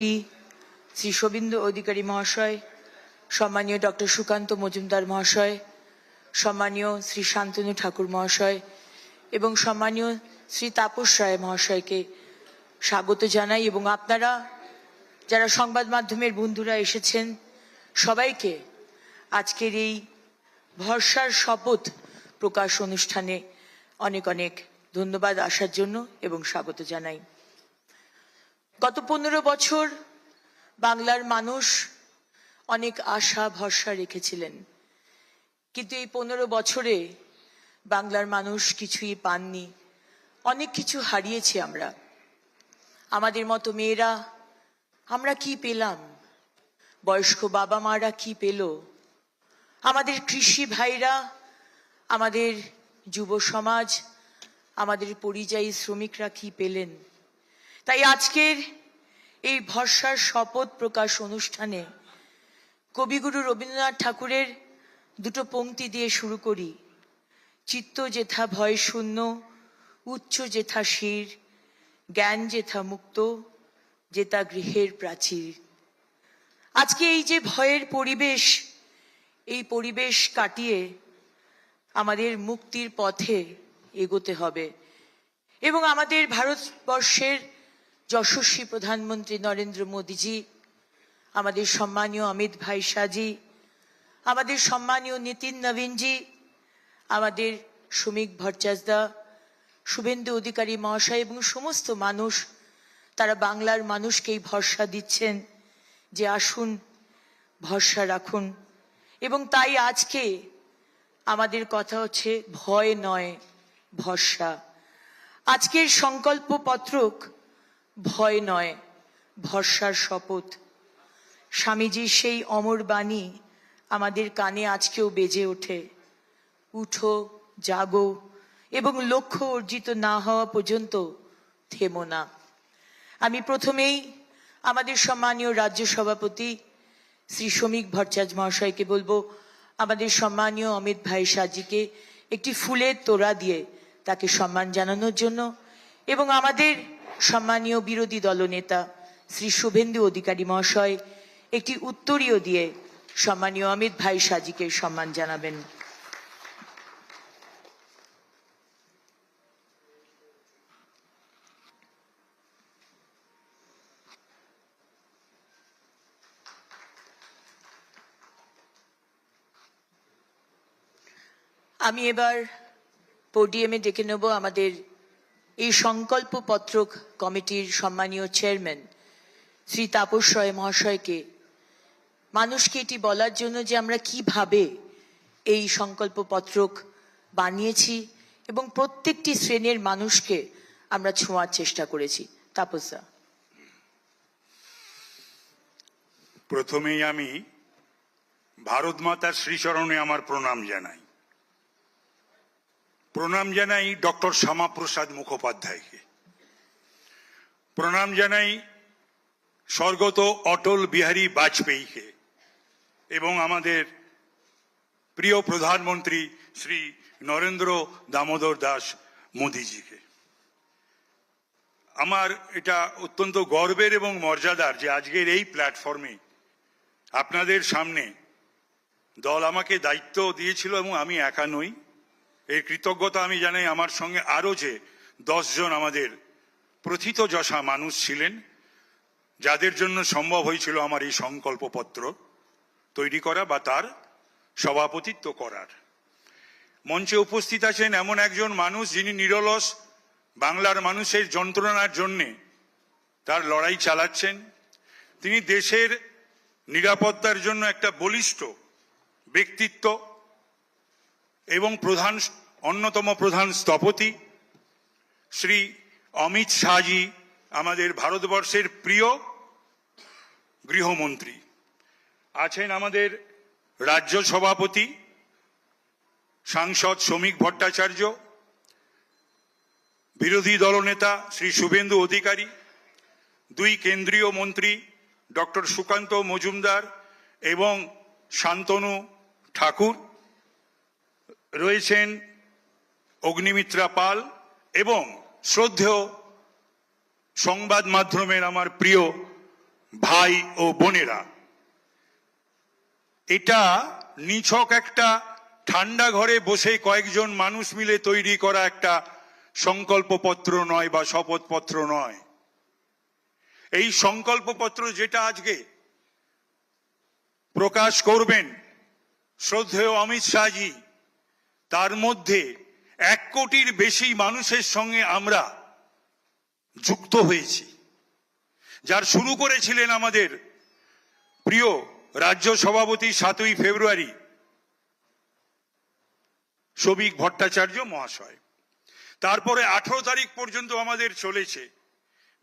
শ্রী শুভেন্দু অধিকারী মহাশয়, সম্মানীয় ডক্টর সুকান্ত মজুমদার মহাশয়, সম্মানীয় শ্রী শান্তনু ঠাকুর মহাশয় এবং সম্মানীয় শ্রী তাপস রায় মহাশয়কে স্বাগত জানাই এবং আপনারা যারা সংবাদ মাধ্যমের বন্ধুরা এসেছেন সবাইকে আজকের এই ভরসার শপথ প্রকাশ অনুষ্ঠানে অনেক অনেক ধন্যবাদ আসার জন্য এবং স্বাগত জানাই। গত 15 বছর বাংলার মানুষ অনেক আশা ভরসা রেখেছিলেন, কিন্তু এই 15 বছরে বাংলার মানুষ কিছুই পাননি, অনেক কিছু হারিয়েছি আমরা। আমাদের মতো মেয়েরা আমরা কি পেলাম, বয়স্ক বাবা মারা কি পেল, আমাদের কৃষি ভাইরা, আমাদের যুব সমাজ, আমাদের পরিযায়ী শ্রমিকরা কি পেলেন। তাই আজকের এই ভরসার শপথ প্রকাশ অনুষ্ঠানে কবিগুরু রবীন্দ্রনাথ ঠাকুরের দুটো পংক্তি দিয়ে শুরু করি। চিত্ত যেথা ভয় শূন্য, উচ্চ যেথা শির, জ্ঞান যেথা মুক্ত, যেথা গৃহের প্রাচীর। আজকে এই যে ভয়ের পরিবেশ, এই পরিবেশ কাটিয়ে আমাদের মুক্তির পথে এগোতে হবে এবং আমাদের ভারতবর্ষের যশস্বী প্রধানমন্ত্রী নরেন্দ্র মোদীজি, আমাদের সম্মানীয় অমিত ভাই শাহজি, আমাদের সম্মানীয় নীতিন নবীনজি, আমাদের শ্রমিক ভট্টাচার্যদা, শুভেন্দু অধিকারী মহাশয় এবং সমস্ত মানুষ, তারা বাংলার মানুষকেই ভরসা দিচ্ছেন যে আসুন ভরসা রাখুন। এবং তাই আজকে আমাদের কথা হচ্ছে ভয় নয় ভরসা। আজকের সংকল্প পত্রক ভয় নয় ভরসার শপথ। স্বামীজির সেই অমর বাণী আমাদের কানে আজকেও বেজে ওঠে, উঠো জাগো এবং লক্ষ্য অর্জিত না হওয়া পর্যন্ত থেমো না। আমি প্রথমেই আমাদের সম্মানীয় রাজ্য সভাপতি শ্রী শ্রমিক ভট্টাচার্য মহাশয়কে বলবো আমাদের সম্মানীয় অমিত ভাই শাহজিকে একটি ফুলের তোড়া দিয়ে তাকে সম্মান জানানোর জন্য এবং আমাদের সম্মানীয় বিরোধী দলনেতা শ্রী শুভেন্দু অধিকারী মহাশয় একটি উত্তরীয় দিয়ে সম্মানীয় অমিত ভাই শাহজিকে সম্মান জানাবেন। আমি এবার পোডিয়ামে ডেকে নেব আমাদের এই সংকল্প পত্রক কমিটির সম্মানীয় চেয়ারম্যান শ্রী তাপস রায় মহাশয়কে মানুষকে এটি বলার জন্য যে আমরা কিভাবে এই সংকল্প পত্রক বানিয়েছি এবং প্রত্যেকটি শ্রেণীর মানুষকে আমরা ছোঁয়ার চেষ্টা করেছি। তাপসদা। প্রথমেই আমি ভারত মাতার শ্রীচরণে আমার প্রণাম জানাই। প্রণাম জানাই ডক্টর শ্যামাপ্রসাদ মুখোপাধ্যায়কে, প্রণাম জানাই স্বর্গত অটল বিহারী বাজপেয়ীকে এবং আমাদের প্রিয় প্রধানমন্ত্রী শ্রী নরেন্দ্র দামোদর দাস মোদীজিকে। আমার এটা অত্যন্ত গর্বের এবং মর্যাদার যে আজকের এই প্ল্যাটফর্মে আপনাদের সামনে দল আমাকে দায়িত্ব দিয়েছিল এবং আমি একা নই, এর কৃতজ্ঞতা আমি জানাই। আমার সঙ্গে আরো যে 10 জন আমাদের প্রথিতযশা মানুষ ছিলেন যাদের জন্য সম্ভব হয়েছিল আমার এই সংকল্পপত্র তৈরি করা বা তার সভাপতিত্ব করার। মঞ্চে উপস্থিত আছেন এমন একজন মানুষ যিনি নিরলস বাংলার মানুষের যন্ত্রণার জন্যে তার লড়াই চালাচ্ছেন। তিনি দেশের নিরাপত্তার জন্য একটা বলিষ্ঠ ব্যক্তিত্ব এবং অন্যতম প্রধান স্থপতি শ্রী অমিত শাহজি, আমাদের ভারতবর্ষের প্রিয় গৃহমন্ত্রী। আছেন আমাদের রাজ্য সভাপতি সাংসদ শ্রমিক ভট্টাচার্য, বিরোধী দলনেতা শ্রী শুভেন্দু অধিকারী, 2 কেন্দ্রীয় মন্ত্রী ডক্টর সুকান্ত মজুমদার এবং শান্তনু ঠাকুর, রয়েছেন অগ্নিমিত্রা পাল এবং শ্রদ্ধেয় সংবাদ মাধ্যমের আমার প্রিয় ভাই ও বোনেরা, এটা নিছক একটা ঠান্ডা ঘরে বসে কয়েকজন মানুষ মিলে তৈরি করা একটা সংকল্পপত্র নয় বা শপথপত্র নয়। এই সংকল্পপত্র যেটা আজকে প্রকাশ করবেন শ্রদ্ধেয় অমিত শাহজি, তার মধ্যে 1 কোটির বেশি মানুষের সঙ্গে আমরা যুক্ত হয়েছি। যার শুরু করেছিলেন আমাদের প্রিয় রাজ্য সভাপতি 7ই ফেব্রুয়ারি শ্রমিক ভট্টাচার্য মহাশয়। তারপরে 18 তারিখ পর্যন্ত আমাদের চলেছে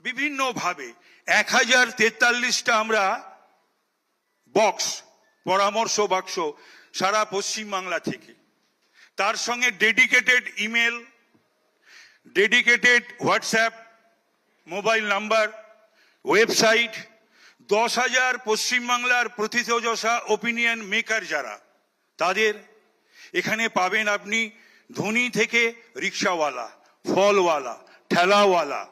বিভিন্নভাবে 1043টা আমরা বক্স, পরামর্শ বাক্স সারা পশ্চিমবাংলা থেকে, তার সঙ্গে dedicated email, dedicated WhatsApp mobile number, website, 10,000 পশ্চিমবাংলার প্রথিতযশা ওপিনিয়ন মেকার যারা, তাদের এখানে পাবেন আপনি ধনী থেকে রিক্সাওয়ালা, ফলওয়ালা, ঠেলাওয়ালা,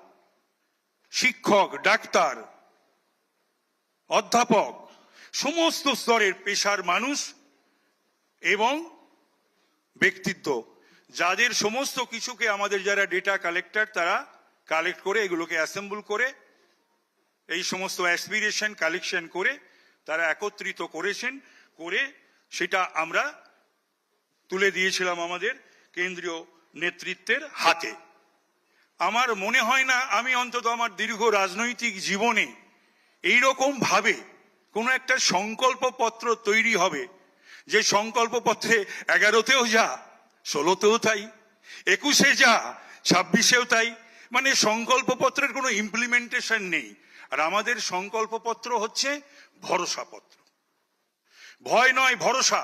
শিক্ষক, ডাক্তার, অধ্যাপক, সমস্ত স্তরের পেশার মানুষ এবং ব্যক্তিত্ব, যাদের সমস্ত কিছুকে আমাদের যারা ডেটা কালেক্টর তারা কালেক্ট করে এগুলোকে অ্যাসেম্বল করে এই সমস্ত অ্যাসপিরেশন কালেকশন করে তারা একত্রিত করেছেন, করে সেটা আমরা তুলে দিয়েছিলাম আমাদের কেন্দ্রীয় নেতৃত্বের হাতে। আমার মনে হয় না আমি অন্তত আমার দীর্ঘ রাজনৈতিক জীবনে এইরকম ভাবে কোনো একটা সংকল্পপত্র তৈরি হবে যে সংকল্পপত্রে 11তেও যা, 16তেও তাই, 21-এ যা, 26-এও তাই, মানে সংকল্পপত্রের কোনো ইমপ্লিমেন্টেশন নেই। আর আমাদের সংকল্পপত্র হচ্ছে ভরসাপত্র। ভয় নয়, ভরসা।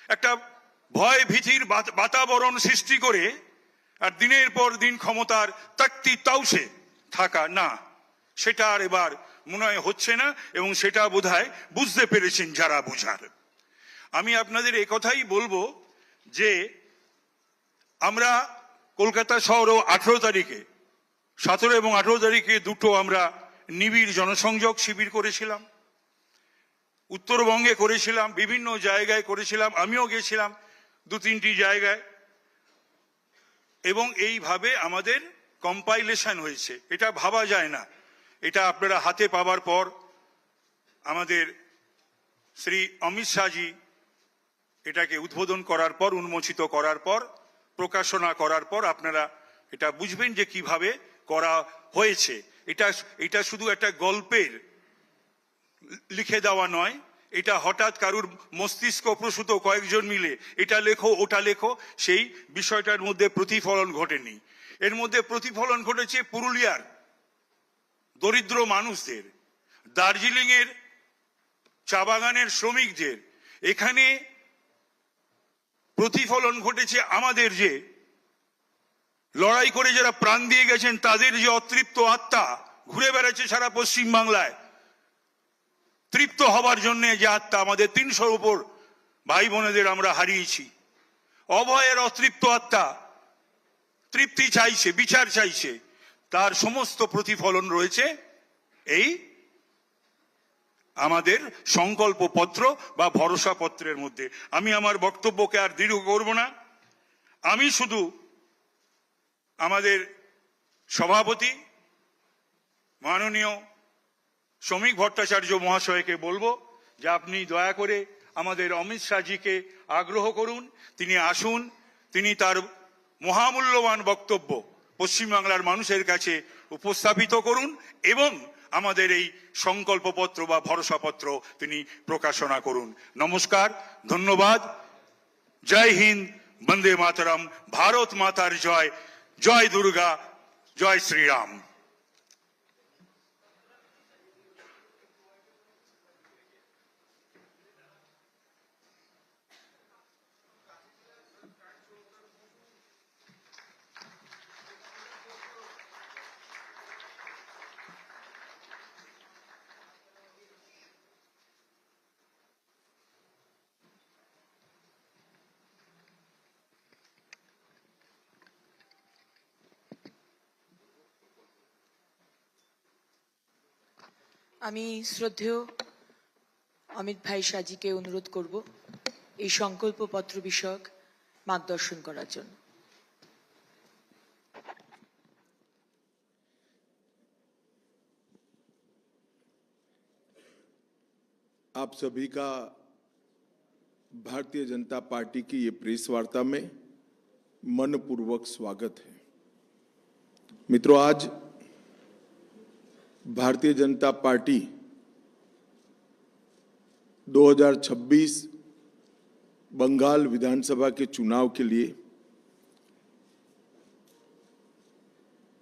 একটা ভয় ভীতির বাতাবরণ সৃষ্টি করে আর দিনের পর দিন ক্ষমতার তাকতি তাউসে থাকা না, সেটা আর এবার মনে হয় হচ্ছে না, এবং সেটা বোধহয় বুঝতে পেরেছেন যারা বোঝার। আমি আপনাদের একথাই বলবো যে আমরা কলকাতা শহরেও 18 তারিখে, 17 এবং 18 তারিখে দুটো আমরা নিবিড় জনসংযোগ শিবির করেছিলাম, উত্তরবঙ্গে করেছিলাম, বিভিন্ন জায়গায় করেছিলাম, আমিও গেছিলাম 2-3টি জায়গায়, এবং এইভাবে আমাদের কম্পাইলেশন হয়েছে। এটা ভাবা যায় না, এটা আপনারা হাতে পাওয়ার পর আমাদের শ্রী অমিত শাহজি এটাকে উদ্বোধন করার পর, উন্মোচিত করার পর, প্রকাশনা করার পর আপনারা এটা বুঝবেন যে কিভাবে করা হয়েছে। এটা শুধু একটা গল্পের লিখে দেওয়া নয়, এটা হঠাৎ কারুর মস্তিষ্ক প্রসূত কয়েকজন মিলে এটা লেখো ওটা লেখো সেই বিষয়টার মধ্যে প্রতিফলন ঘটেনি। এর মধ্যে প্রতিফলন ঘটেছে পুরুলিয়ার দরিদ্র মানুষদের, দার্জিলিংয়ের চা বাগানের শ্রমিকদের, এখানে প্রতিফলন ঘটেছে আমাদের যে লড়াই করে যারা প্রাণ দিয়ে গেছেন তাদের যে অতৃপ্ত আত্মা ঘুরে বেড়াচ্ছে সারা পশ্চিম বাংলায়, তৃপ্ত হবার জন্য যে আত্মা আমাদের 300-র উপর ভাই বোনেদের আমরা হারিয়েছি। অভয়ের অতৃপ্ত আত্মা তৃপ্তি চাইছে, বিচার চাইছে, তার সমস্ত প্রতিফলন রয়েছে এই আমাদের সংকল্পপত্র বা ভরসাপত্রের মধ্যে। আমি আমার বক্তব্যকে আর দীর্ঘ করব না, আমি শুধু আমাদের সভাপতি মাননীয় শ্রমিক ভট্টাচার্য মহাশয়কে বলবো যে আপনি দয়া করে আমাদের অমিত শাহজিকে আগ্রহ করুন, তিনি আসুন, তিনি তার মহামূল্যবান বক্তব্য পশ্চিমবাংলার মানুষের কাছে উপস্থাপিত করুন এবং আমাদের এই সংকল্পপত্র বা ভরসাপত্র তিনি প্রকাশনা করুন। নমস্কার, ধন্যবাদ। জয় হিন্দ, বন্দে মাতরম, ভারত মাতার জয়, জয় দুর্গা, জয় শ্রীরাম। আমি শ্রদ্ধেয় অমিত ভাই সাজিকে অনুরোধ করব এই সংকল্পপত্র বিষয়ক মার্গদর্শন করার জন্য। आप सभी का भारतीय जनता पार्टी की ये प्रेस वार्ता में मनपूर्वक स्वागत है। मित्रों, आज भारतीय जनता पार्टी 2026 बंगाल विधानसभा के चुनाव के लिए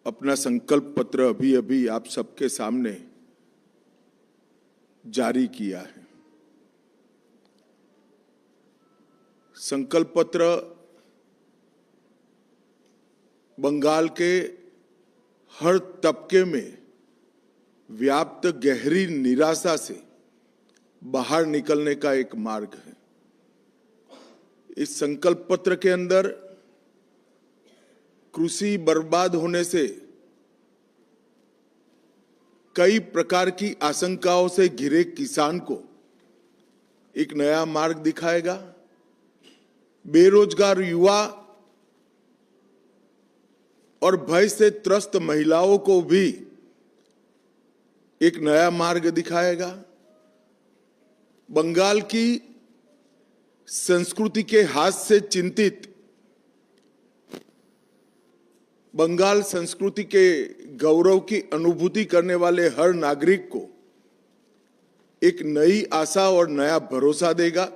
अपना संकल्प पत्र अभी अभी आप सबके सामने जारी किया है। संकल्प पत्र बंगाल के हर तबके में व्याप्त गहरी निराशा से बाहर निकलने का एक मार्ग है। इस संकल्प पत्र के अंदर कृषि बर्बाद होने से कई प्रकार की आशंकाओं से घिरे किसान को एक नया मार्ग दिखाएगा। बेरोजगार युवा और भय से त्रस्त महिलाओं को भी एक नया मार्ग दिखाएगा। बंगाल की संस्कृति के हाथ से चिंतित, बंगाल संस्कृति के गौरव की अनुभूति करने वाले हर नागरिक को एक नई आशा और नया भरोसा देगा।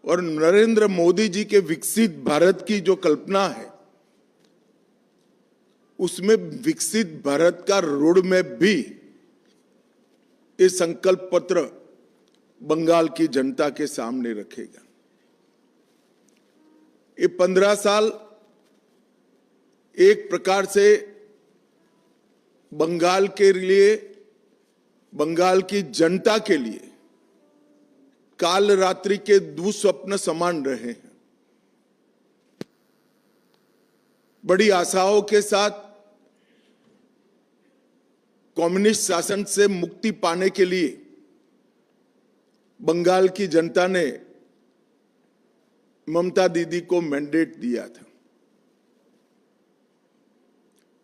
और नरेंद्र मोदी जी के विकसित भारत की जो कल्पना है, उसमें विकसित भारत का रोड मैप भी ये संकल्प पत्र बंगाल की जनता के सामने रखेगा। ये 15 साल एक प्रकार से बंगाल के लिए, बंगाल की जनता के लिए काल रात्रि के दुस्वप्न समान रहे हैं। बड़ी आशाओं के साथ कम्युनिस्ट शासन से मुक्ति पाने के लिए बंगाल की जनता ने ममता दीदी को मैंडेट दिया था।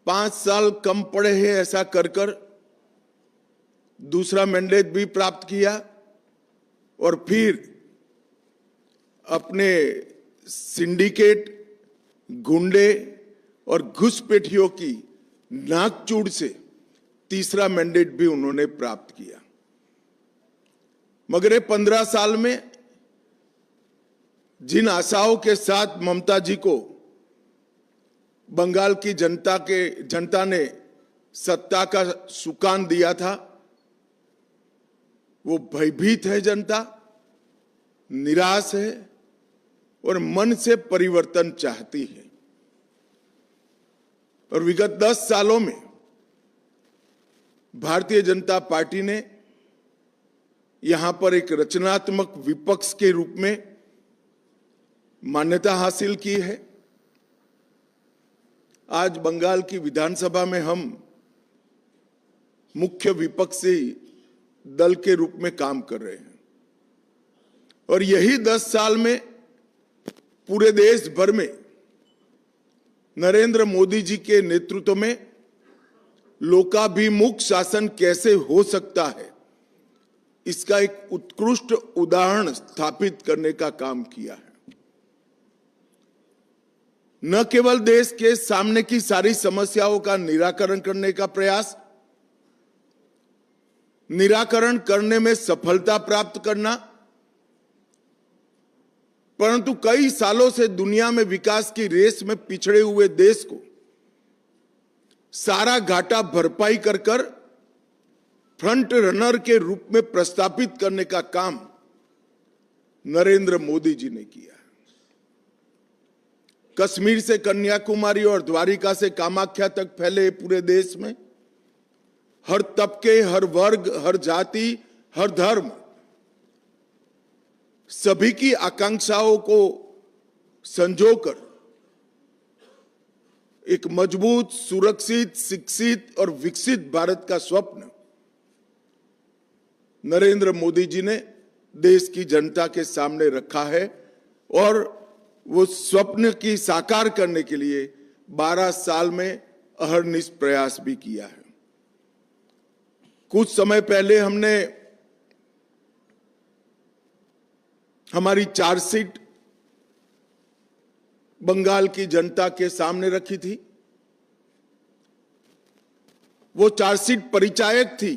5 साल कम पड़े हैं ऐसा कर कर दूसरा मैंडेट भी प्राप्त किया और फिर अपने सिंडिकेट, गुंडे और घुसपैठियों की नाकचूड़ से तीसरा मैंडेट भी उन्होंने प्राप्त किया। मगर ये 15 साल में जिन आशाओं के साथ ममता जी को बंगाल की जनता ने सत्ता का सुकान दिया था, वो भयभीत है जनता, निराश है और मन से परिवर्तन चाहती है। और विगत 10 सालों में भारतीय जनता पार्टी ने यहां पर एक रचनात्मक विपक्ष के रूप में मान्यता हासिल की है। आज बंगाल की विधानसभा में हम मुख्य विपक्षी दल के रूप में काम कर रहे हैं और यही 10 साल में पूरे देश भर में नरेंद्र मोदी जी के नेतृत्व में लोकाभिमुख शासन कैसे हो सकता है, इसका एक उत्कृष्ट उदाहरण स्थापित करने का काम किया है। न केवल देश के सामने की सारी समस्याओं का निराकरण करने का प्रयास, निराकरण करने में सफलता प्राप्त करना, परंतु कई सालों से दुनिया में विकास की रेस में पिछड़े हुए देश को सारा घाटा भरपाई कर कर फ्रंट रनर के रूप में प्रस्थापित करने का काम नरेंद्र मोदी जी ने किया। कश्मीर से कन्याकुमारी और द्वारिका से कामाख्या तक फैले पूरे देश में हर तबके, हर वर्ग, हर जाति, हर धर्म, सभी की आकांक्षाओं को संजोकर एक मजबूत, सुरक्षित, शिक्षित और विकसित भारत का स्वप्न नरेंद्र मोदी जी ने देश की जनता के सामने रखा है और वो स्वप्न की साकार करने के लिए 12 साल में अहरनिश प्रयास भी किया है। कुछ समय पहले हमने हमारी चार्जशीट बंगाल की जनता के सामने रखी थी। वो चार्जशीट परिचायक थी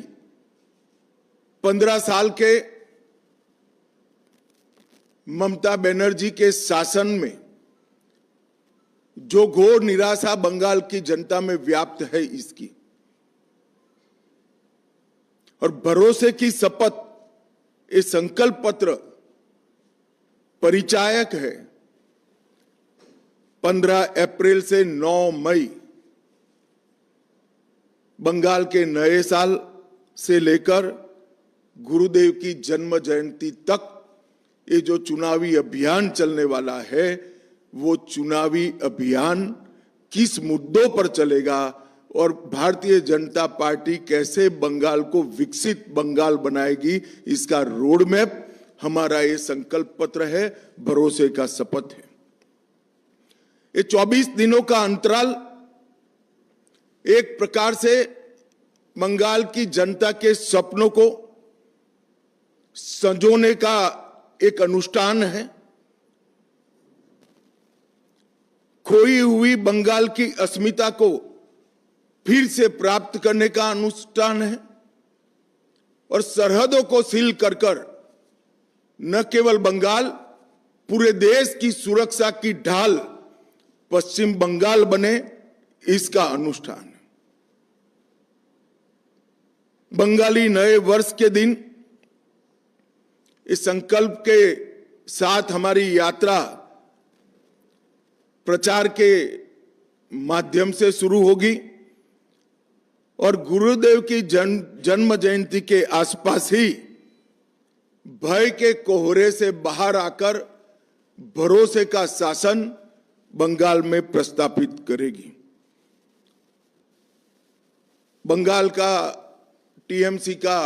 15 साल के ममता बनर्जी के शासन में जो घोर निराशा बंगाल की जनता में व्याप्त है इसकी, और भरोसे की शपथ, ये संकल्प पत्र परिचायक है। 15 अप्रैल से 9 मई बंगाल के नए साल से लेकर गुरुदेव की जन्म जयंती तक ये जो चुनावी अभियान चलने वाला है, वो चुनावी अभियान किस मुद्दों पर चलेगा और भारतीय जनता पार्टी कैसे बंगाल को विकसित बंगाल बनाएगी, इसका रोड मैप हमारा ये संकल्प पत्र है, भरोसे का शपथ है। ये 24 दिनों का अंतराल एक प्रकार से बंगाल की जनता के सपनों को संजोने का एक अनुष्ठान है। खोई हुई बंगाल की अस्मिता को फिर से प्राप्त करने का अनुष्ठान है और सरहदों को सील कर न केवल बंगाल, पूरे देश की सुरक्षा की ढाल पश्चिम बंगाल बने, इसका अनुष्ठान है। बंगाली नए वर्ष के दिन इस संकल्प के साथ हमारी यात्रा प्रचार के माध्यम से शुरू होगी और गुरुदेव की जन्म जयंती के आसपास ही भय के कोहरे से बाहर आकर भरोसे का शासन बंगाल में प्रस्थापित करेगी। बंगाल का टीएमसी का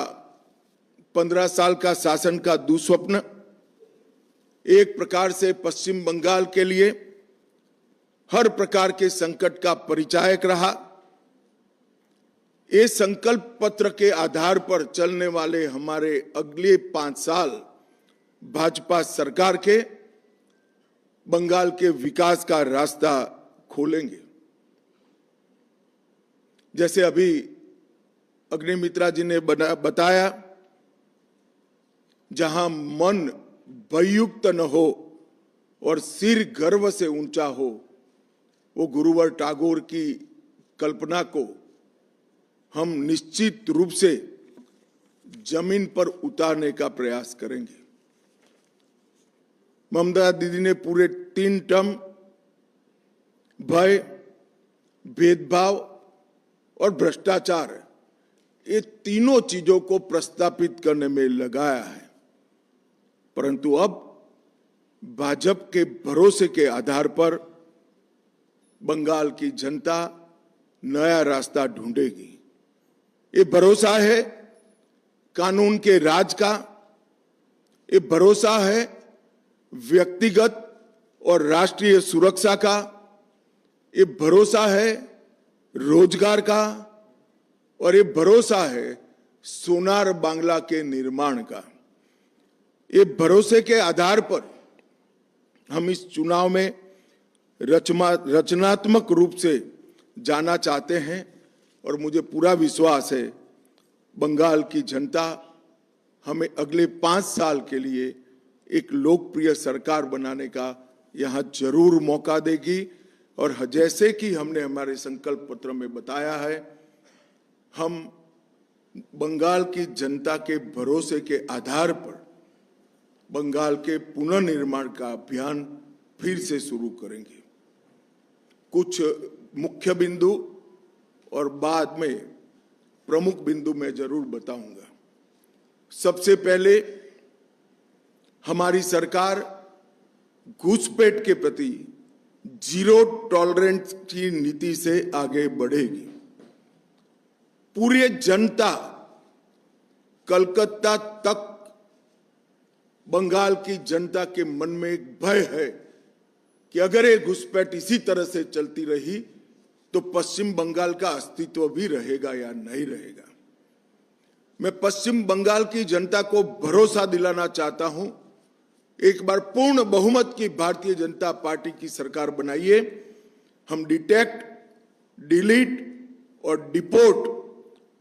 15 साल का शासन का दुस्वप्न एक प्रकार से पश्चिम बंगाल के लिए हर प्रकार के संकट का परिचायक रहा। ये संकल्प पत्र के आधार पर चलने वाले हमारे अगले 5 साल भाजपा सरकार के बंगाल के विकास का रास्ता खोलेंगे। जैसे अभी अग्निमित्रा जी ने बताया, जहां मन भययुक्त न हो और सिर गर्व से ऊंचा हो, वो गुरुवर टैगोर की कल्पना को हम निश्चित रूप से जमीन पर उतारने का प्रयास करेंगे। ममता दीदी ने पूरे 3 टर्म भय, भेदभाव और भ्रष्टाचार, ये तीनों चीजों को प्रस्तापित करने में लगाया है, परंतु अब भाजपा के भरोसे के आधार पर बंगाल की जनता नया रास्ता ढूंढेगी। ये भरोसा है कानून के राज का, ये भरोसा है व्यक्तिगत और राष्ट्रीय सुरक्षा का, ये भरोसा है रोजगार का और ये भरोसा है सोनार बांग्ला के निर्माण का। ये भरोसे के आधार पर हम इस चुनाव में रचनात्मक रूप से जाना चाहते हैं और मुझे पूरा विश्वास है बंगाल की जनता हमें अगले 5 साल के लिए एक लोकप्रिय सरकार बनाने का यहां जरूर मौका देगी। और जैसे कि हमने हमारे संकल्प पत्र में बताया है, हम बंगाल की जनता के भरोसे के आधार पर बंगाल के पुनर्निर्माण का अभियान फिर से शुरू करेंगे। कुछ मुख्य बिंदु और बाद में प्रमुख बिंदु मैं जरूर बताऊंगा। सबसे पहले हमारी सरकार घुसपैठ के प्रति जीरो टॉलरेंस की नीति से आगे बढ़ेगी। पूरी जनता कलकत्ता तक बंगाल की जनता के मन में एक भय है कि अगर ये घुसपैठ इसी तरह से चलती रही तो पश्चिम बंगाल का अस्तित्व भी रहेगा या नहीं रहेगा। मैं पश्चिम बंगाल की जनता को भरोसा दिलाना चाहता हूं, एक बार पूर्ण बहुमत की भारतीय जनता पार्टी की सरकार बनाइए। हम डिटेक्ट, डिलीट और डिपोर्ट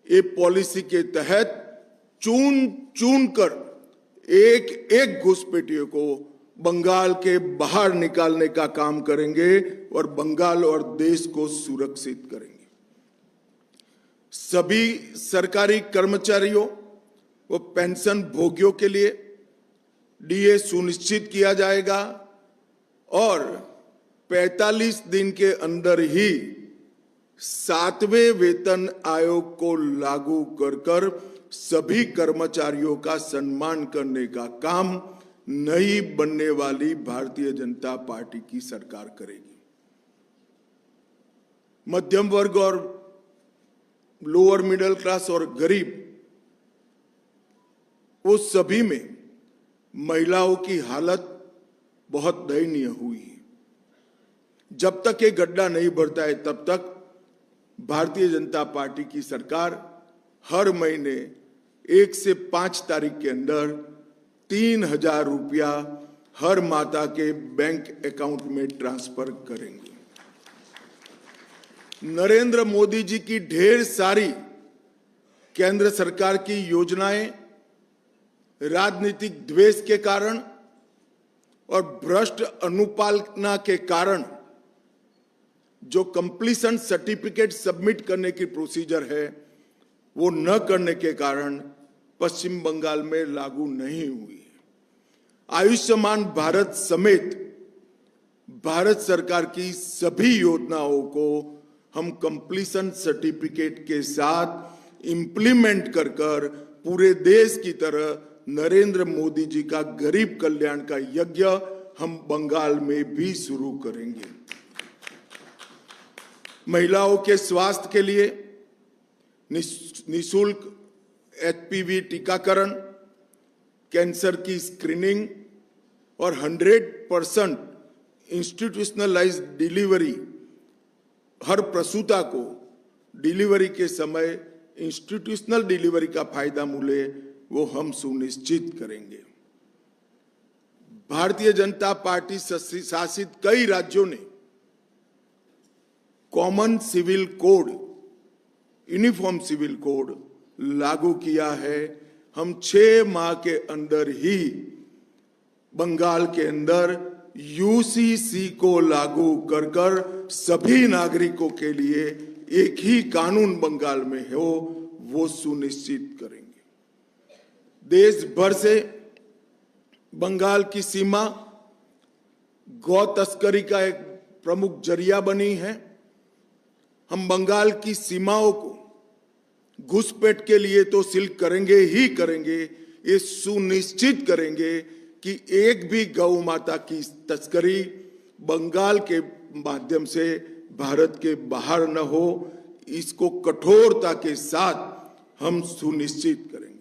ये पॉलिसी के तहत चुन चुन कर एक एक घुसपैठियों को बंगाल के बाहर निकालने का काम करेंगे और बंगाल और देश को सुरक्षित करेंगे। सभी सरकारी कर्मचारियों व पेंशन भोगियों के लिए डीए सुनिश्चित किया जाएगा और 45 दिन के अंदर ही 7वें वेतन आयोग को लागू कर सभी कर्मचारियों का सम्मान करने का काम नई बनने वाली भारतीय जनता पार्टी की सरकार करेगी। मध्यम वर्ग और लोअर मिडिल क्लास और गरीब, वो सभी में महिलाओं की हालत बहुत दयनीय हुई है। जब तक ये गड्ढा नहीं भरता है तब तक भारतीय जनता पार्टी की सरकार हर महीने 1 से 5 तारीख के अंदर 3,000 रुपया हर माता के बैंक अकाउंट में ट्रांसफर करेंगे। नरेंद्र मोदी जी की ढेर सारी केंद्र सरकार की योजनाएं राजनीतिक द्वेष के कारण और भ्रष्ट अनुपालना के कारण जो कंप्लीशन सर्टिफिकेट सबमिट करने की प्रोसीजर है वो न करने के कारण पश्चिम बंगाल में लागू नहीं हुई है। आयुष्मान भारत समेत भारत सरकार की सभी योजनाओं को हम कंप्लीशन सर्टिफिकेट के साथ इंप्लीमेंट कर पूरे देश की तरह नरेंद्र मोदी जी का गरीब कल्याण का यज्ञ हम बंगाल में भी शुरू करेंगे। महिलाओं के स्वास्थ्य के लिए निःशुल्क एचपीवी टीकाकरण, कैंसर की स्क्रीनिंग और 100% इंस्टीट्यूशनलाइज्ड डिलीवरी, हर प्रसूता को डिलीवरी के समय इंस्टीट्यूशनल डिलीवरी का फायदा मिले वो हम सुनिश्चित करेंगे। भारतीय जनता पार्टी शासित कई राज्यों ने common civil code, uniform civil code लागू किया है। हम 6 माह के अंदर ही बंगाल के अंदर यूसीसी को लागू कर सभी नागरिकों के लिए एक ही कानून बंगाल में हो वो सुनिश्चित करेंगे। देश भर से बंगाल की सीमा गौ तस्करी का एक प्रमुख जरिया बनी है। हम बंगाल की सीमाओं को घुसपैठ के लिए तो सील करेंगे ही करेंगे, ये सुनिश्चित करेंगे कि एक भी गौ माता की तस्करी बंगाल के माध्यम से भारत के बाहर न हो। इसको कठोरता के साथ हम सुनिश्चित करेंगे।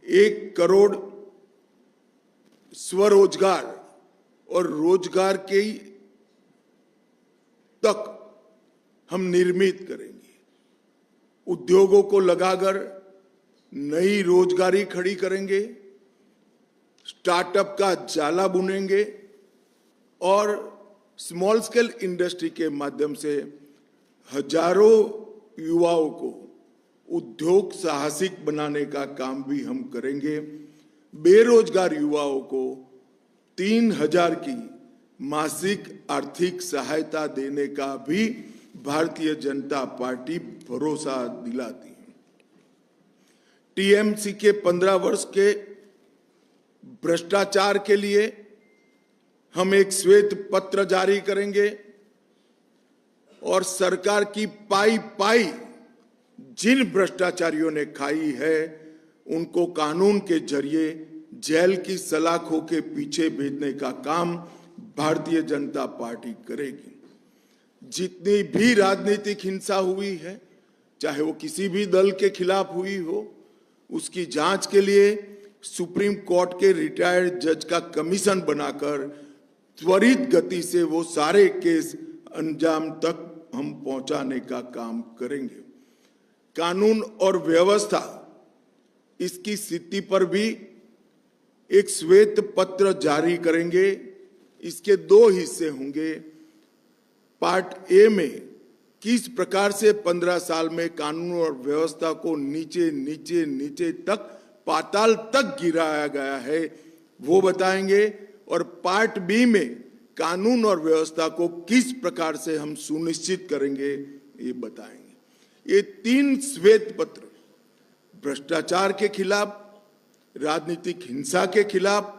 1 करोड़ स्वरोजगार और रोजगार के तक हम निर्मित करेंगे। उद्योगों को लगाकर नई रोजगारी खड़ी करेंगे, स्टार्टअप का जाला बुनेंगे और स्मॉल स्केल इंडस्ट्री के माध्यम से हजारों युवाओं को उद्योग साहसिक बनाने का काम भी हम करेंगे। बेरोजगार युवाओं को 3,000 की मासिक आर्थिक सहायता देने का भी भारतीय जनता पार्टी भरोसा दिलाती है। टीएमसी के 15 वर्ष के भ्रष्टाचार के लिए हम एक श्वेत पत्र जारी करेंगे और सरकार की पाई पाई जिन भ्रष्टाचारियों ने खाई है उनको कानून के जरिए जेल की सलाखों के पीछे भेजने का काम भारतीय जनता पार्टी करेगी। जितनी भी राजनीतिक हिंसा हुई है, चाहे वो किसी भी दल के खिलाफ हुई हो, उसकी जांच के लिए सुप्रीम कोर्ट के रिटायर्ड जज का कमीशन बनाकर त्वरित गति से वो सारे केस अंजाम तक हम पहुंचाने का काम करेंगे। कानून और व्यवस्था, इसकी स्थिति पर भी एक श्वेत पत्र जारी करेंगे। इसके 2 हिस्से होंगे। पार्ट ए में किस प्रकार से 15 साल में कानून और व्यवस्था को नीचे नीचे नीचे तक, पाताल तक गिराया गया है, वो बताएंगे। और पार्ट बी में कानून और व्यवस्था को किस प्रकार से हम सुनिश्चित करेंगे, ये बताएंगे। ये 3 श्वेत पत्र भ्रष्टाचार के खिलाफ, राजनीतिक हिंसा के खिलाफ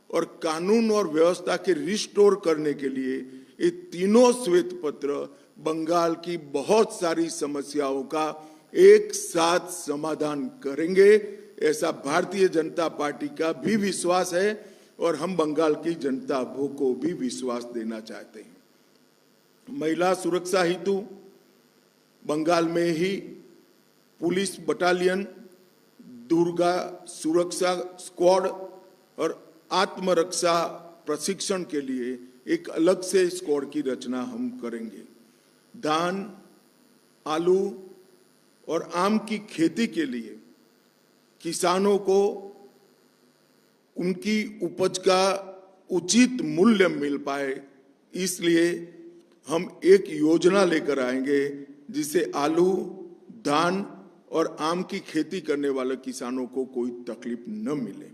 और कानून और व्यवस्था के रिस्टोर करने के लिए, ये तीनों श्वेत पत्र बंगाल की बहुत सारी समस्याओं का एक साथ समाधान करेंगे। ऐसा भारतीय जनता पार्टी का भी विश्वास है और हम बंगाल की जनता को भी विश्वास देना चाहते हैं। महिला सुरक्षा हेतु बंगाल में ही पुलिस बटालियन, दुर्गा सुरक्षा स्क्वाड और आत्मरक्षा प्रशिक्षण के लिए एक अलग से स्क्वाड की रचना हम करेंगे। धान, आलू और आम की खेती के लिए किसानों को उनकी उपज का उचित मूल्य मिल पाए, इसलिए हम एक योजना लेकर आएंगे जिससे आलू, धान और आम की खेती करने वाले किसानों को कोई तकलीफ न मिले।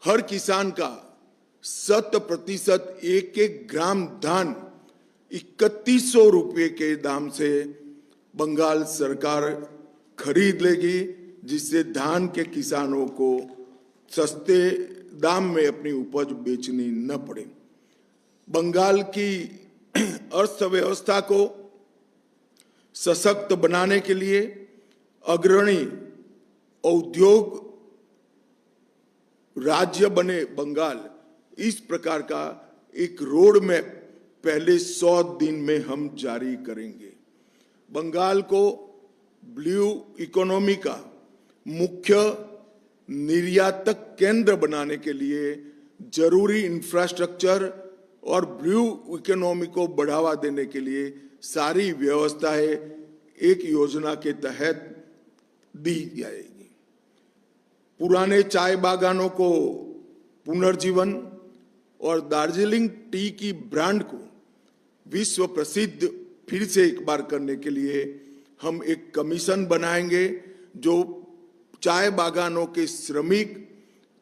हर किसान का 100% एक ग्राम धान 3100 रुपये के दाम से बंगाल सरकार खरीद लेगी, जिससे धान के किसानों को सस्ते दाम में अपनी उपज बेचनी न पड़े। बंगाल की अर्थव्यवस्था को सशक्त बनाने के लिए अग्रणी औद्योग राज्य बने बंगाल, इस प्रकार का एक रोड मैप पहले 100 दिन में हम जारी करेंगे। बंगाल को ब्लू इकोनॉमी का मुख्य निर्यातक केंद्र बनाने के लिए जरूरी इंफ्रास्ट्रक्चर और ब्लू इकोनॉमी को बढ़ावा देने के लिए सारी व्यवस्थाएं एक योजना के तहत दी जाएगी। पुराने चाय बागानों को पुनर्जीवन और दार्जिलिंग टी की ब्रांड को विश्व प्रसिद्ध फिर से एक बार करने के लिए हम एक कमीशन बनाएंगे जो चाय बागानों के श्रमिक,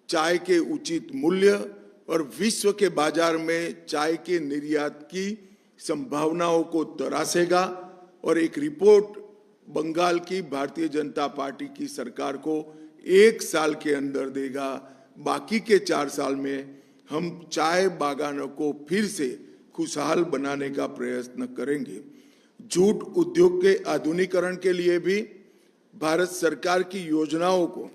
चाय के उचित मूल्य और विश्व के बाजार में चाय के निर्यात की संभावनाओं को तरासेगा और एक रिपोर्ट बंगाल की भारतीय जनता पार्टी की सरकार को 1 साल के अंदर देगा। बाकी के 4 साल में हम चाय बागानों को फिर से खुशहाल बनाने का प्रयत्न करेंगे। जूट उद्योग के आधुनिकीकरण के लिए भी भारत सरकार की योजनाओं को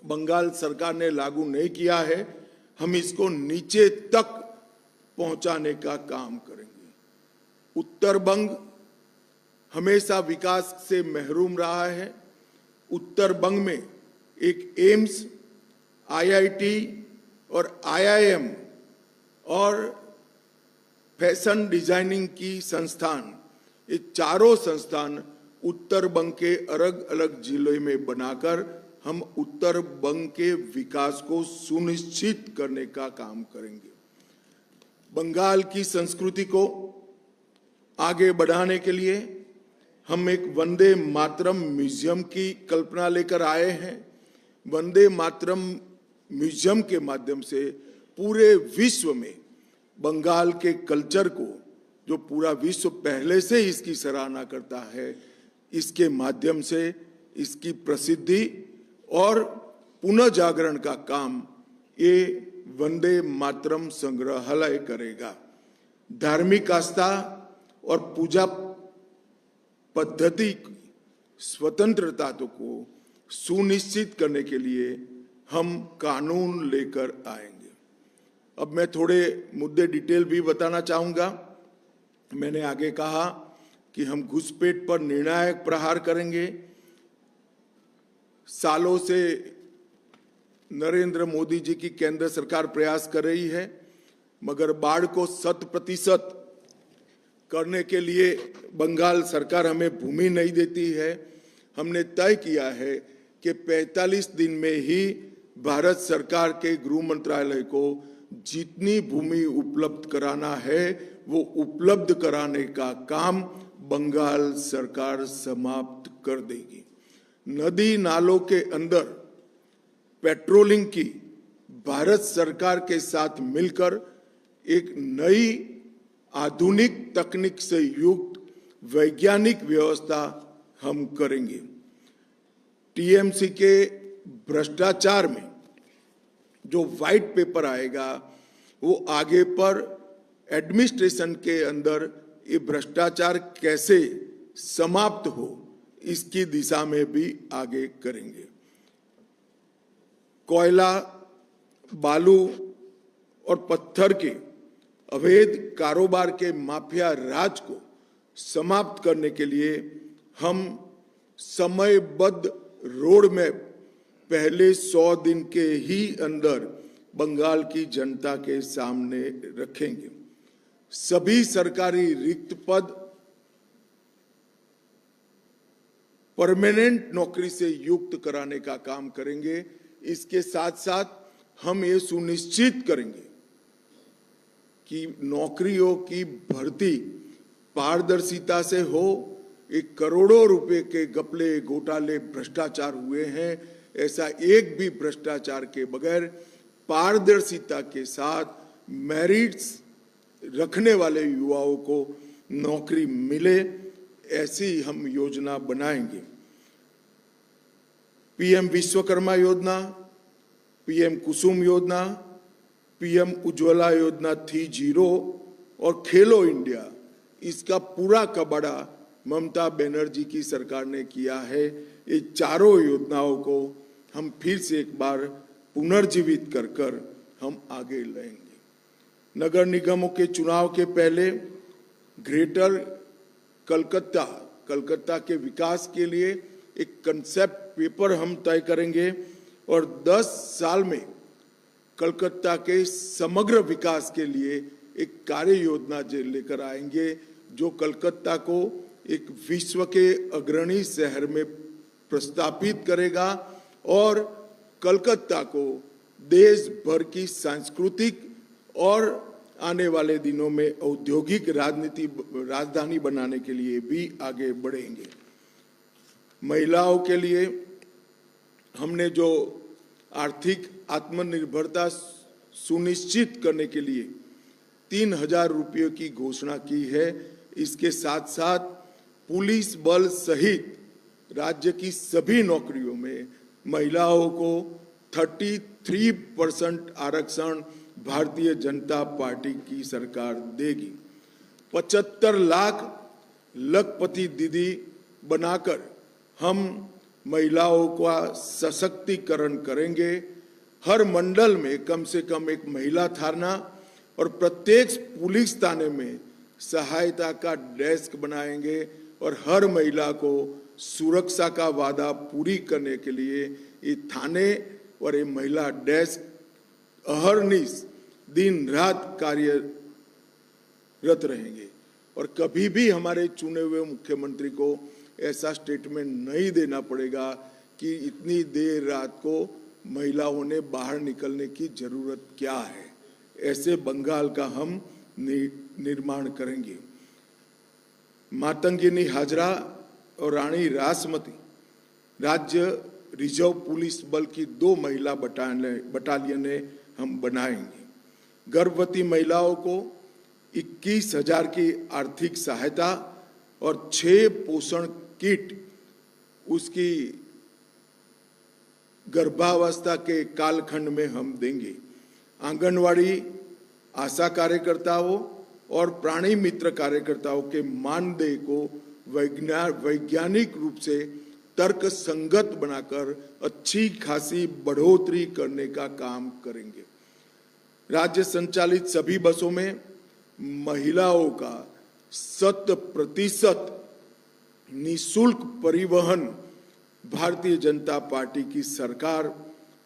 बंगाल सरकार ने लागू नहीं किया है, हम इसको नीचे तक पहुंचाने का काम करेंगे। उत्तर बंग हमेशा विकास से महरूम रहा है। उत्तर बंग में एक एम्स, आईआईटी और आईआईएम और फैशन डिजाइनिंग की संस्थान, ये चारों संस्थान उत्तर बंग के अलग अलग जिलों में बनाकर हम उत्तर बंग के विकास को सुनिश्चित करने का काम करेंगे। बंगाल की संस्कृति को आगे बढ़ाने के लिए हम एक वंदे मातरम म्यूजियम की कल्पना लेकर आए हैं। वंदे मातरम म्यूजियम के माध्यम से पूरे विश्व में बंगाल के कल्चर को, जो पूरा विश्व पहले से इसकी सराहना करता है, इसके माध्यम से इसकी प्रसिद्धि और पुनः जागरण का काम ये वंदे मातरम संग्रहालय करेगा। धार्मिक आस्था और पूजा पद्धति की स्वतंत्रता को सुनिश्चित करने के लिए हम कानून लेकर आएंगे। अब मैं थोड़े मुद्दे डिटेल भी बताना चाहूंगा। मैंने आगे कहा कि हम घुसपैठ पर निर्णायक प्रहार करेंगे। सालों से नरेंद्र मोदी जी की केंद्र सरकार प्रयास कर रही है, मगर बाढ़ को 100% करने के लिए बंगाल सरकार हमें भूमि नहीं देती है। हमने तय किया है कि 45 दिन में ही भारत सरकार के गृह मंत्रालय को जितनी भूमि उपलब्ध कराना है वो उपलब्ध कराने का काम बंगाल सरकार समाप्त कर देगी। नदी नालों के अंदर पेट्रोलिंग की भारत सरकार के साथ मिलकर एक नई आधुनिक तकनीक से युक्त वैज्ञानिक व्यवस्था हम करेंगे। टीएमसी के भ्रष्टाचार में जो व्हाइट पेपर आएगा वो आगे पर एडमिनिस्ट्रेशन के अंदर ये भ्रष्टाचार कैसे समाप्त हो इसकी दिशा में भी आगे करेंगे। कोयला, बालू और पत्थर के अवैध कारोबार के माफिया राज को समाप्त करने के लिए हम समयबद्ध रोड मैप पहले 100 दिन के ही अंदर बंगाल की जनता के सामने रखेंगे। सभी सरकारी रिक्त पद परमानेंट नौकरी से युक्त कराने का काम करेंगे। इसके साथ साथ हम ये सुनिश्चित करेंगे कि नौकरियों की भर्ती पारदर्शिता से हो। एक करोड़ों रुपए के घपले, घोटाले, भ्रष्टाचार हुए हैं, ऐसा एक भी भ्रष्टाचार के बगैर पारदर्शिता के साथ मेरिट्स रखने वाले युवाओं को नौकरी मिले, ऐसी हम योजना बनाएंगे। पीएम विश्वकर्मा योजना, पीएम कुसुम योजना, पीएम उज्ज्वला योजना 3.0 और खेलो इंडिया, इसका पूरा कबाड़ा ममता बनर्जी की सरकार ने किया है। ये चारों योजनाओं को हम फिर से एक बार पुनर्जीवित कर हम आगे लाएंगे। नगर निगमों के चुनाव के पहले ग्रेटर कलकत्ता के विकास के लिए एक कंसेप्ट पेपर हम तय करेंगे और 10 साल में कलकत्ता के समग्र विकास के लिए एक कार्य योजना लेकर आएंगे जो कलकत्ता को एक विश्व के अग्रणी शहर में प्रस्तापित करेगा और कलकत्ता को देश भर की सांस्कृतिक और आने वाले दिनों में औद्योगिक राजधानी बनाने के लिए भी आगे बढ़ेंगे। महिलाओं के लिए हमने जो आर्थिक आत्मनिर्भरता सुनिश्चित करने के लिए 3,000 रुपयों की घोषणा की है। इसके साथ साथ पुलिस बल सहित राज्य की सभी नौकरियों में महिलाओं को 33% आरक्षण भारतीय जनता पार्टी की सरकार देगी। 75 लाख लखपति दीदी बनाकर हम महिलाओं का सशक्तिकरण करेंगे। हर मंडल में कम से कम एक महिला थाना और प्रत्येक पुलिस थाने में सहायता का डेस्क बनाएंगे और हर महिला को सुरक्षा का वादा पूरी करने के लिए ये थाने और ये महिला डेस्क अहर्निश दिन रात कार्यरत रहेंगे। और कभी भी हमारे चुने हुए मुख्यमंत्री को ऐसा स्टेटमेंट नहीं देना पड़ेगा कि इतनी देर रात को महिलाओं ने बाहर निकलने की जरूरत क्या है। ऐसे बंगाल का हम निर्माण करेंगे। मातंगिनी हाजरा और रानी रासमती राज्य रिजर्व पुलिस बल की 2 महिला बटालियनें हम बनाएंगे। गर्भवती महिलाओं को 21,000 की आर्थिक सहायता और 6 पोषण किट उसकी गर्भावस्था के कालखंड में हम देंगे। आंगनवाड़ी आशा कार्यकर्ताओं और प्राणी मित्र कार्यकर्ताओं के मानदेय को वैज्ञानिक रूप से तर्क संगत बनाकर अच्छी खासी बढ़ोतरी करने का काम करेंगे। राज्य संचालित सभी बसों में महिलाओं का 100% निःशुल्क परिवहन भारतीय जनता पार्टी की सरकार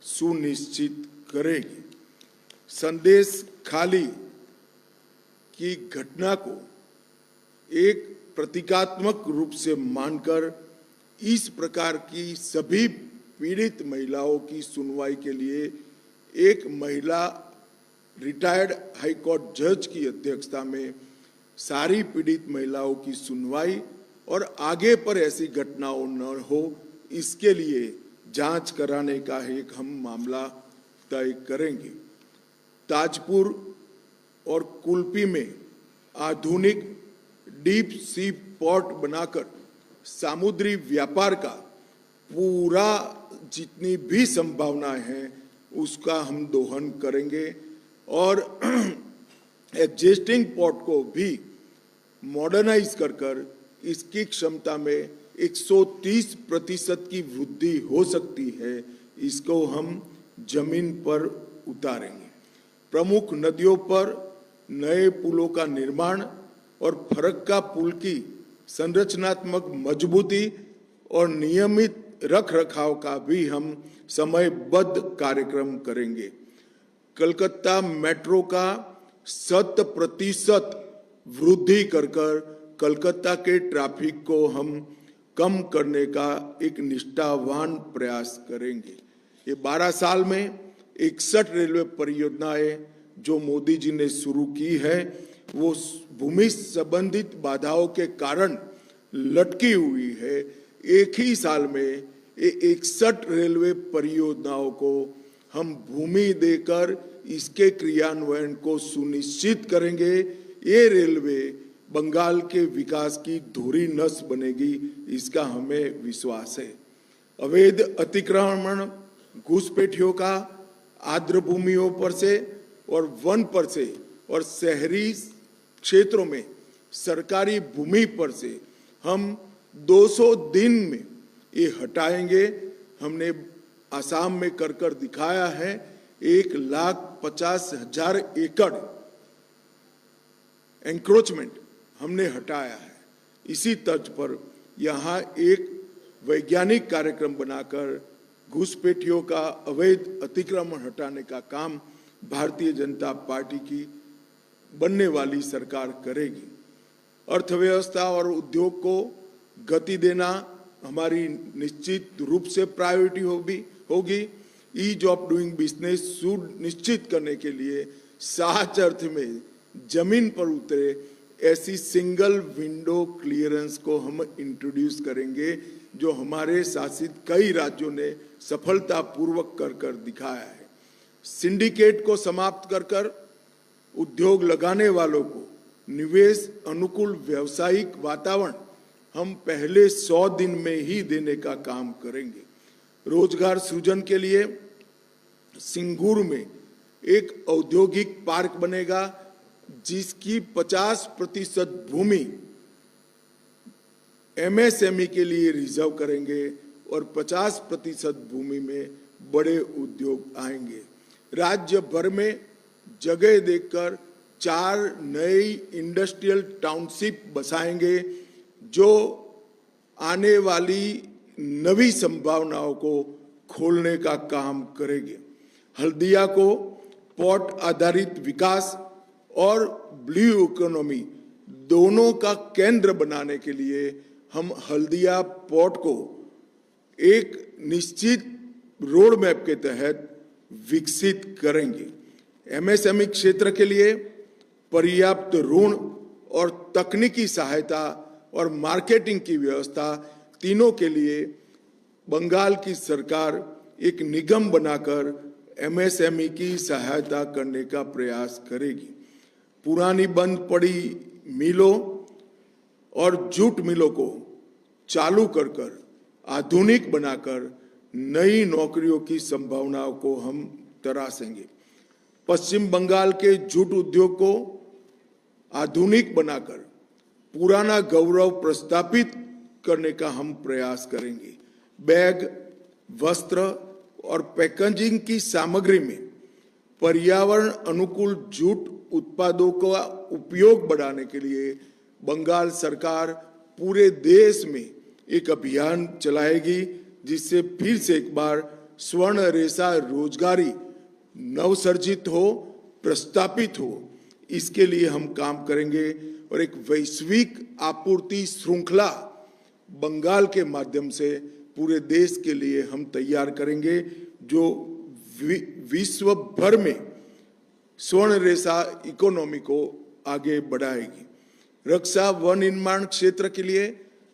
सुनिश्चित करेगी। संदेश खाली की घटना को एक प्रतीकात्मक रूप से मानकर इस प्रकार की सभी पीड़ित महिलाओं की सुनवाई के लिए एक महिला रिटायर्ड हाई कोर्ट जज की अध्यक्षता में सारी पीड़ित महिलाओं की सुनवाई और आगे पर ऐसी घटनाओं न हो इसके लिए जांच कराने का एक हम मामला तय करेंगे। ताजपुर और कुल्पी में आधुनिक डीप सी पोर्ट बनाकर समुद्री व्यापार का पूरा जितनी भी संभावनाएं हैं उसका हम दोहन करेंगे और एग्जिस्टिंग पोर्ट को भी मॉडर्नाइज कर इसकी क्षमता में 130% की वृद्धि हो सकती है, इसको हम जमीन पर उतारेंगे। प्रमुख नदियों पर नए पुलों का निर्माण और फरक्का पुल की संरचनात्मक मजबूती और नियमित रख रखाव का भी हम समयबद्ध कार्यक्रम करेंगे। कलकत्ता मेट्रो का 100% वृद्धि कर कलकत्ता के ट्रैफिक को हम कम करने का एक निष्ठावान प्रयास करेंगे। ये 12 साल में 61 रेलवे परियोजनाएं जो मोदी जी ने शुरू की है वो भूमि संबंधित बाधाओं के कारण लटकी हुई है। एक ही साल में 61 रेलवे परियोजनाओं को हम भूमि देकर इसके क्रियान्वयन को सुनिश्चित करेंगे। ये रेलवे बंगाल के विकास की धुरी नस बनेगी, इसका हमें विश्वास है। अवैध अतिक्रमण घुसपैठियों का आर्द्र भूमियों पर से और वन पर से और शहरी क्षेत्रों में सरकारी भूमि पर से हम 200 दिन में ये हटाएंगे। हमने आसाम में कर दिखाया है। 1,50,000 एकड़ एंक्रोचमेंट हमने हटाया है। इसी तर्ज पर यहाँ एक वैज्ञानिक कार्यक्रम बनाकर घुसपैठियों का अवैध अतिक्रमण हटाने का काम भारतीय जनता पार्टी की बनने वाली सरकार करेगी। अर्थव्यवस्था और उद्योग को गति देना हमारी निश्चित रूप से प्रायोरिटी होगी। ईज ऑफ डूइंग बिजनेस सुनिश्चित करने के लिए सच अर्थ में जमीन पर उतरे ऐसी सिंगल विंडो क्लियरेंस को हम इंट्रोड्यूस करेंगे, जो हमारे शासित कई राज्यों ने सफलतापूर्वक कर दिखाया है। सिंडिकेट को समाप्त कर उद्योग लगाने वालों को निवेश अनुकूल व्यावसायिक वातावरण हम पहले 100 दिन में ही देने का काम करेंगे। रोजगार सृजन के लिए सिंगूर में एक औद्योगिक पार्क बनेगा, जिसकी 50% भूमि एमएसएमई के लिए रिजर्व करेंगे और 50% भूमि में बड़े उद्योग आएंगे। राज्य भर में जगह देखकर 4 नई इंडस्ट्रियल टाउनशिप बसाएंगे, जो आने वाली नवी संभावनाओं को खोलने का काम करेंगे। हल्दिया को पोर्ट आधारित विकास और ब्लू इकोनॉमी दोनों का केंद्र बनाने के लिए हम हल्दिया पोर्ट को एक निश्चित रोड मैप के तहत विकसित करेंगे। एमएसएमई क्षेत्र के लिए पर्याप्त ऋण और तकनीकी सहायता और मार्केटिंग की व्यवस्था तीनों के लिए बंगाल की सरकार एक निगम बनाकर एमएसएमई की सहायता करने का प्रयास करेगी। पुरानी बंद पड़ी मिलों और जूट मिलों को चालू कर आधुनिक बनाकर नई नौकरियों की संभावनाओं को हम तराशेंगे। पश्चिम बंगाल के जूट उद्योग को आधुनिक बनाकर पुराना गौरव प्रस्थापित करने का हम प्रयास करेंगे। बैग, वस्त्र और पैकेजिंग की सामग्री में पर्यावरण अनुकूल जूट उत्पादों का उपयोग बढ़ाने के लिए बंगाल सरकार पूरे देश में एक अभियान चलाएगी, जिससे फिर से एक बार स्वर्ण रेशा रोजगारी नवसर्जित हो, प्रस्तापित हो। इसके लिए हम काम करेंगे और एक वैश्विक आपूर्ति श्रृंखला बंगाल के माध्यम से पूरे देश के लिए हम तैयार करेंगे, जो विश्व भर में स्वर्ण रेशा इकोनॉमी को आगे बढ़ाएगी। रक्षा वन निर्माण क्षेत्र के लिए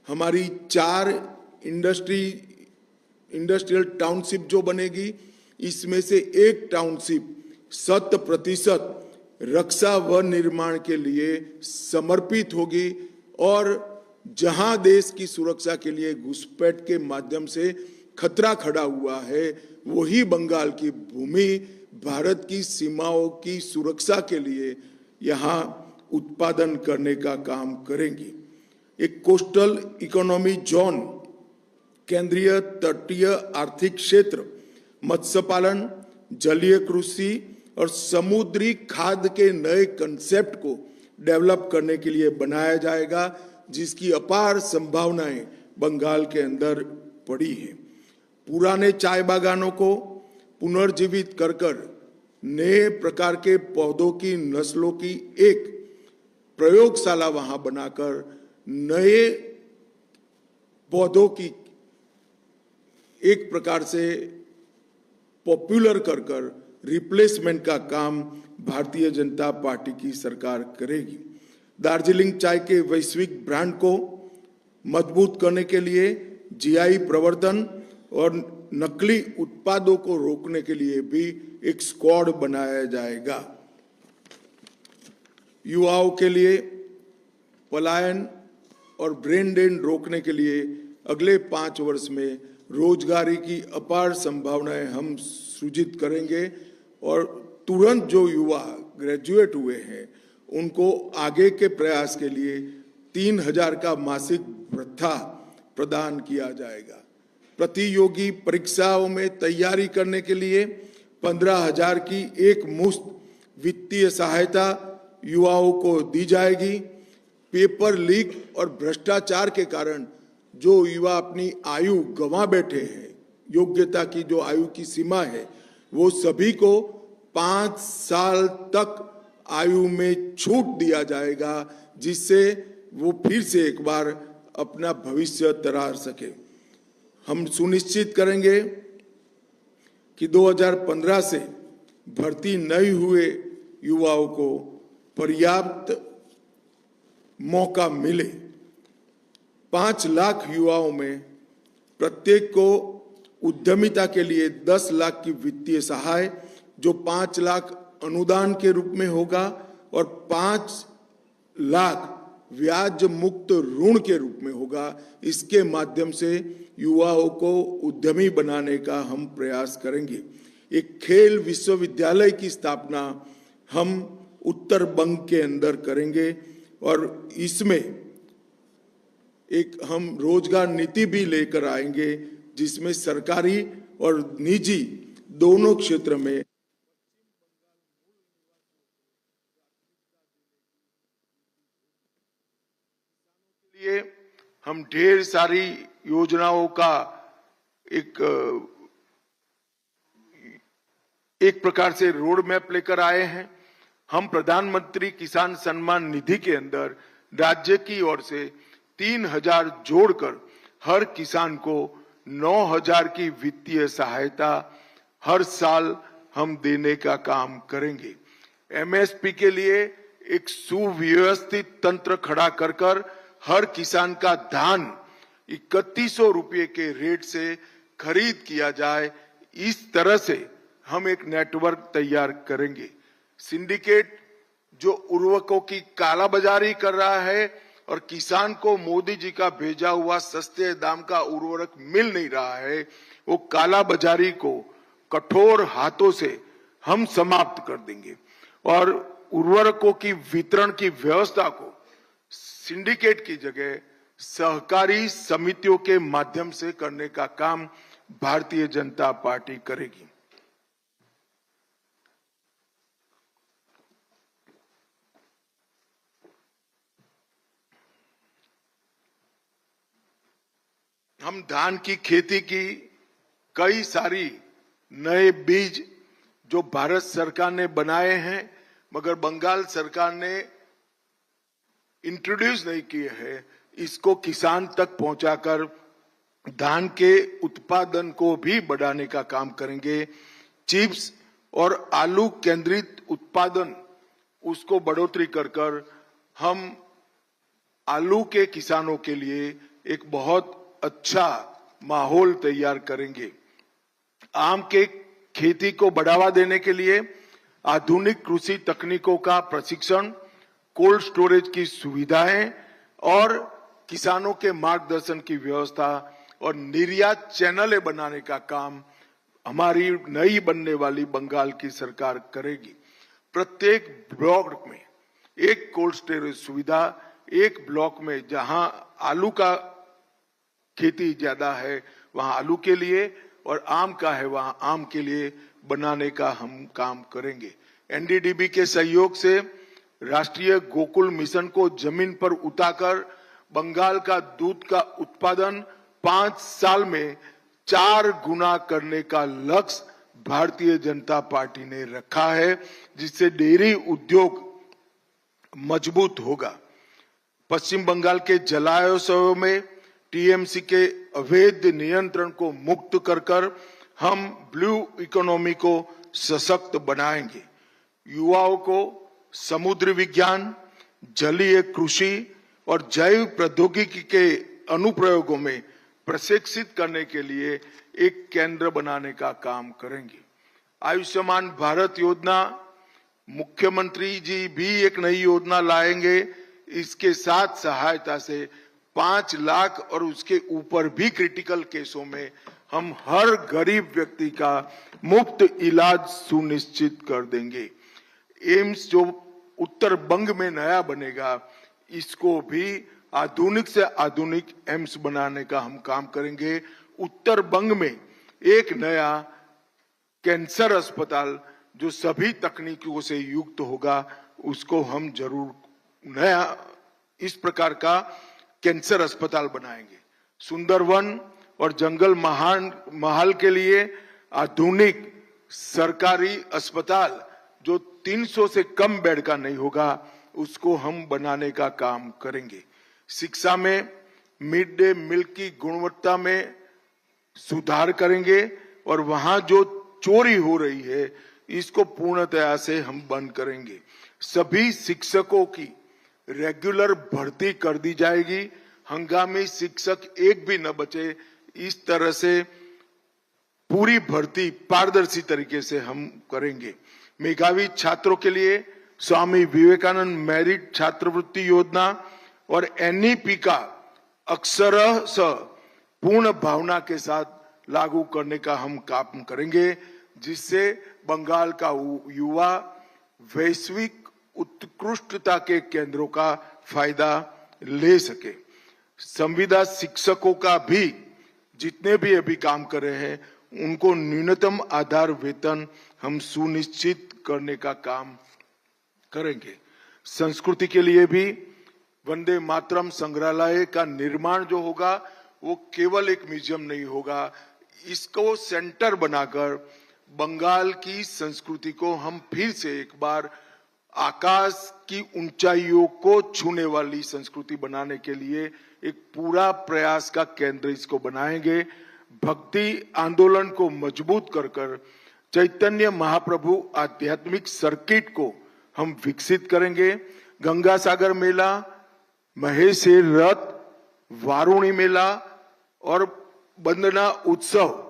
हमारी 4 इंडस्ट्रियल टाउनशिप जो बनेगी, इसमें से एक टाउनशिप 100% रक्षा वन निर्माण के लिए समर्पित होगी और जहां देश की सुरक्षा के लिए घुसपैठ के माध्यम से खतरा खड़ा हुआ है, वही बंगाल की भूमि भारत की सीमाओं की सुरक्षा के लिए यहां उत्पादन करने का काम करेंगी। एक कोस्टल इकोनॉमी जोन, केंद्रीय तटीय आर्थिक क्षेत्र, मत्स्य पालन, जलीय कृषि और समुद्री खाद्य के नए कंसेप्ट को डेवलप करने के लिए बनाया जाएगा, जिसकी अपार संभावनाएं बंगाल के अंदर पड़ी है। पुराने चाय बागानों को पुनर्जीवित कर नए प्रकार के पौधों की नस्लों की एक प्रयोगशाला वहां बनाकर नए पौधों की एक प्रकार से पॉपुलर कर रिप्लेसमेंट का काम भारतीय जनता पार्टी की सरकार करेगी। दार्जिलिंग चाय के वैश्विक ब्रांड को मजबूत करने के लिए जीआई प्रवर्धन और नकली उत्पादों को रोकने के लिए भी एक स्क्वाड बनाया जाएगा। युवाओं के लिए पलायन और ब्रेन ड्रेन रोकने के लिए अगले 5 वर्ष में रोजगारी की अपार संभावनाएं हम सृजित करेंगे और तुरंत जो युवा ग्रेजुएट हुए हैं उनको आगे के प्रयास के लिए 3000 का मासिक भत्ता प्रदान किया जाएगा। प्रतियोगी परीक्षाओं में तैयारी करने के लिए 15,000 की एक मुश्त वित्तीय सहायता युवाओं को दी जाएगी। पेपर लीक और भ्रष्टाचार के कारण जो युवा अपनी आयु गंवा बैठे हैं, योग्यता की जो आयु की सीमा है, वो सभी को 5 साल तक आयु में छूट दिया जाएगा, जिससे वो फिर से एक बार अपना भविष्य तरार सके। हम सुनिश्चित करेंगे कि 2015 से भर्ती नहीं हुए युवाओं को पर्याप्त मौका मिले। 5 लाख युवाओं में प्रत्येक को उद्यमिता के लिए 10 लाख की वित्तीय सहाय, जो 5 लाख अनुदान के रूप में होगा और 5 लाख ब्याज मुक्त ऋण के रूप में होगा। इसके माध्यम से युवाओं को उद्यमी बनाने का हम प्रयास करेंगे। एक खेल विश्वविद्यालय की स्थापना हम उत्तर बंग के अंदर करेंगे और इसमें एक हम रोजगार नीति भी लेकर आएंगे, जिसमें सरकारी और निजी दोनों क्षेत्र में लिए हम ढेर सारी योजनाओं का एक प्रकार से रोड मैप लेकर आए हैं। हम प्रधानमंत्री किसान सम्मान निधि के अंदर राज्य की ओर से 3,000 जोड़कर हर किसान को 9,000 की वित्तीय सहायता हर साल हम देने का काम करेंगे। एमएसपी के लिए एक सुव्यवस्थित तंत्र खड़ा कर हर किसान का धान 3100 रुपये के रेट से खरीद किया जाए। इस तरह से हम एक नेटवर्क तैयार करेंगे। सिंडिकेट जो उर्वरकों की कालाबाजारी कर रहा है और किसान को मोदी जी का भेजा हुआ सस्ते दाम का उर्वरक मिल नहीं रहा है, वो कालाबाजारी को कठोर हाथों से हम समाप्त कर देंगे और उर्वरकों की वितरण की व्यवस्था को सिंडिकेट की जगह सहकारी समितियों के माध्यम से करने का काम भारतीय जनता पार्टी करेगी। हम धान की खेती की कई सारी नए बीज जो भारत सरकार ने बनाए हैं मगर बंगाल सरकार ने इंट्रोड्यूस नहीं किए हैं, इसको किसान तक पहुंचाकर धान के उत्पादन को भी बढ़ाने का काम करेंगे। चिप्स और आलू केंद्रित उत्पादन उसको बढ़ोतरी कर हम आलू के किसानों के लिए एक बहुत अच्छा माहौल तैयार करेंगे। आम के खेती को बढ़ावा देने के लिए आधुनिक कृषि तकनीकों का प्रशिक्षण, कोल्ड स्टोरेज की सुविधाएं और किसानों के मार्गदर्शन की व्यवस्था और निर्यात चैनलें बनाने का काम हमारी नई बनने वाली बंगाल की सरकार करेगी। प्रत्येक ब्लॉक में एक कोल्ड स्टोरेज सुविधा, एक ब्लॉक में जहां आलू का खेती ज्यादा है वहां आलू के लिए और आम का है वहां आम के लिए बनाने का हम काम करेंगे। एनडीडीबी के सहयोग से राष्ट्रीय गोकुल मिशन को जमीन पर उतारकर बंगाल का दूध का उत्पादन 5 साल में 4 गुना करने का लक्ष्य भारतीय जनता पार्टी ने रखा है, जिससे डेयरी उद्योग मजबूत होगा। पश्चिम बंगाल के जलाशयों में टीएमसी के अवैध नियंत्रण को मुक्त कर हम ब्लू इकोनॉमी को सशक्त बनाएंगे। युवाओं को समुद्र विज्ञान, जलीय कृषि और जैव प्रौद्योगिकी के अनुप्रयोगों में प्रशिक्षित करने के लिए एक केंद्र बनाने का काम करेंगे। आयुष्मान भारत योजना, मुख्यमंत्री जी भी एक नई योजना लाएंगे। इसके साथ सहायता से 5 लाख और उसके ऊपर भी क्रिटिकल केसों में हम हर गरीब व्यक्ति का मुफ्त इलाज सुनिश्चित कर देंगे। एम्स जो उत्तर बंग में नया बनेगा, इसको भी आधुनिक से आधुनिक एम्स बनाने का हम काम करेंगे। उत्तर बंग में एक नया कैंसर अस्पताल जो सभी तकनीकों से युक्त होगा, उसको हम जरूर नया इस प्रकार का कैंसर अस्पताल बनाएंगे। सुंदरवन और जंगल महाल के लिए आधुनिक सरकारी अस्पताल जो 300 से कम बेड का नहीं होगा, उसको हम बनाने का काम करेंगे। शिक्षा में मिड डे मील की गुणवत्ता में सुधार करेंगे और वहां जो चोरी हो रही है इसको पूर्णतया से हम बंद करेंगे। सभी शिक्षकों की रेगुलर भर्ती कर दी जाएगी, हंगामी शिक्षक एक भी न बचे। इस तरह से पूरी भर्ती पारदर्शी तरीके से हम करेंगे। मेधावी छात्रों के लिए स्वामी विवेकानंद मेरिट छात्रवृत्ति योजना और एनईपी का अक्षरशः पूर्ण भावना के साथ लागू करने का हम काम करेंगे, जिससे बंगाल का युवा वैश्विक उत्कृष्टता के केंद्रों का फायदा ले सके। संविदा शिक्षकों का भी जितने भी अभी काम कर रहे हैं उनको न्यूनतम आधार वेतन हम सुनिश्चित करने का काम करेंगे। संस्कृति के लिए भी वंदे मातरम संग्रहालय का निर्माण जो होगा वो केवल एक म्यूजियम नहीं होगा, इसको सेंटर बनाकर बंगाल की संस्कृति को हम फिर से एक बार आकाश की ऊंचाइयों को छूने वाली संस्कृति बनाने के लिए एक पूरा प्रयास का केंद्र इसको बनाएंगे। भक्ति आंदोलन को मजबूत कर चैतन्य महाप्रभु आध्यात्मिक सर्किट को हम विकसित करेंगे। गंगा सागर मेला, महेश रथ, वारुणी मेला और वंदना उत्सव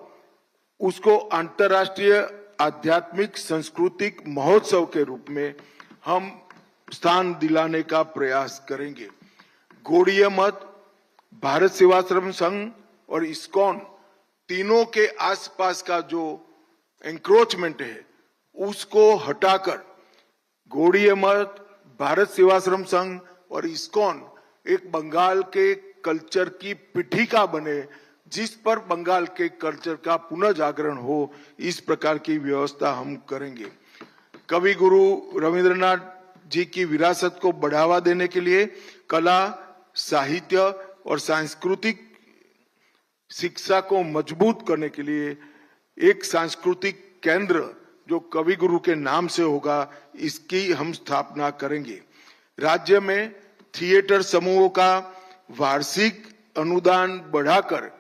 उसको अंतर्राष्ट्रीय आध्यात्मिक सांस्कृतिक महोत्सव के रूप में हम स्थान दिलाने का प्रयास करेंगे। गौड़ीय मठ, भारत सेवाश्रम संघ और इस्कॉन तीनों के आसपास का जो एंक्रोचमेंट है उसको हटाकर गौड़ीय मठ, भारत सेवाश्रम संघ और इस्कॉन एक बंगाल के कल्चर की पीठिका बने, जिस पर बंगाल के कल्चर का पुनः जागरण हो, इस प्रकार की व्यवस्था हम करेंगे। कवि गुरु रविंद्रनाथ जी की विरासत को बढ़ावा देने के लिए कला, साहित्य और सांस्कृतिक शिक्षा को मजबूत करने के लिए एक सांस्कृतिक केंद्र जो कवि गुरु के नाम से होगा, इसकी हम स्थापना करेंगे। राज्य में थिएटर समूहों का वार्षिक अनुदान बढ़ाकर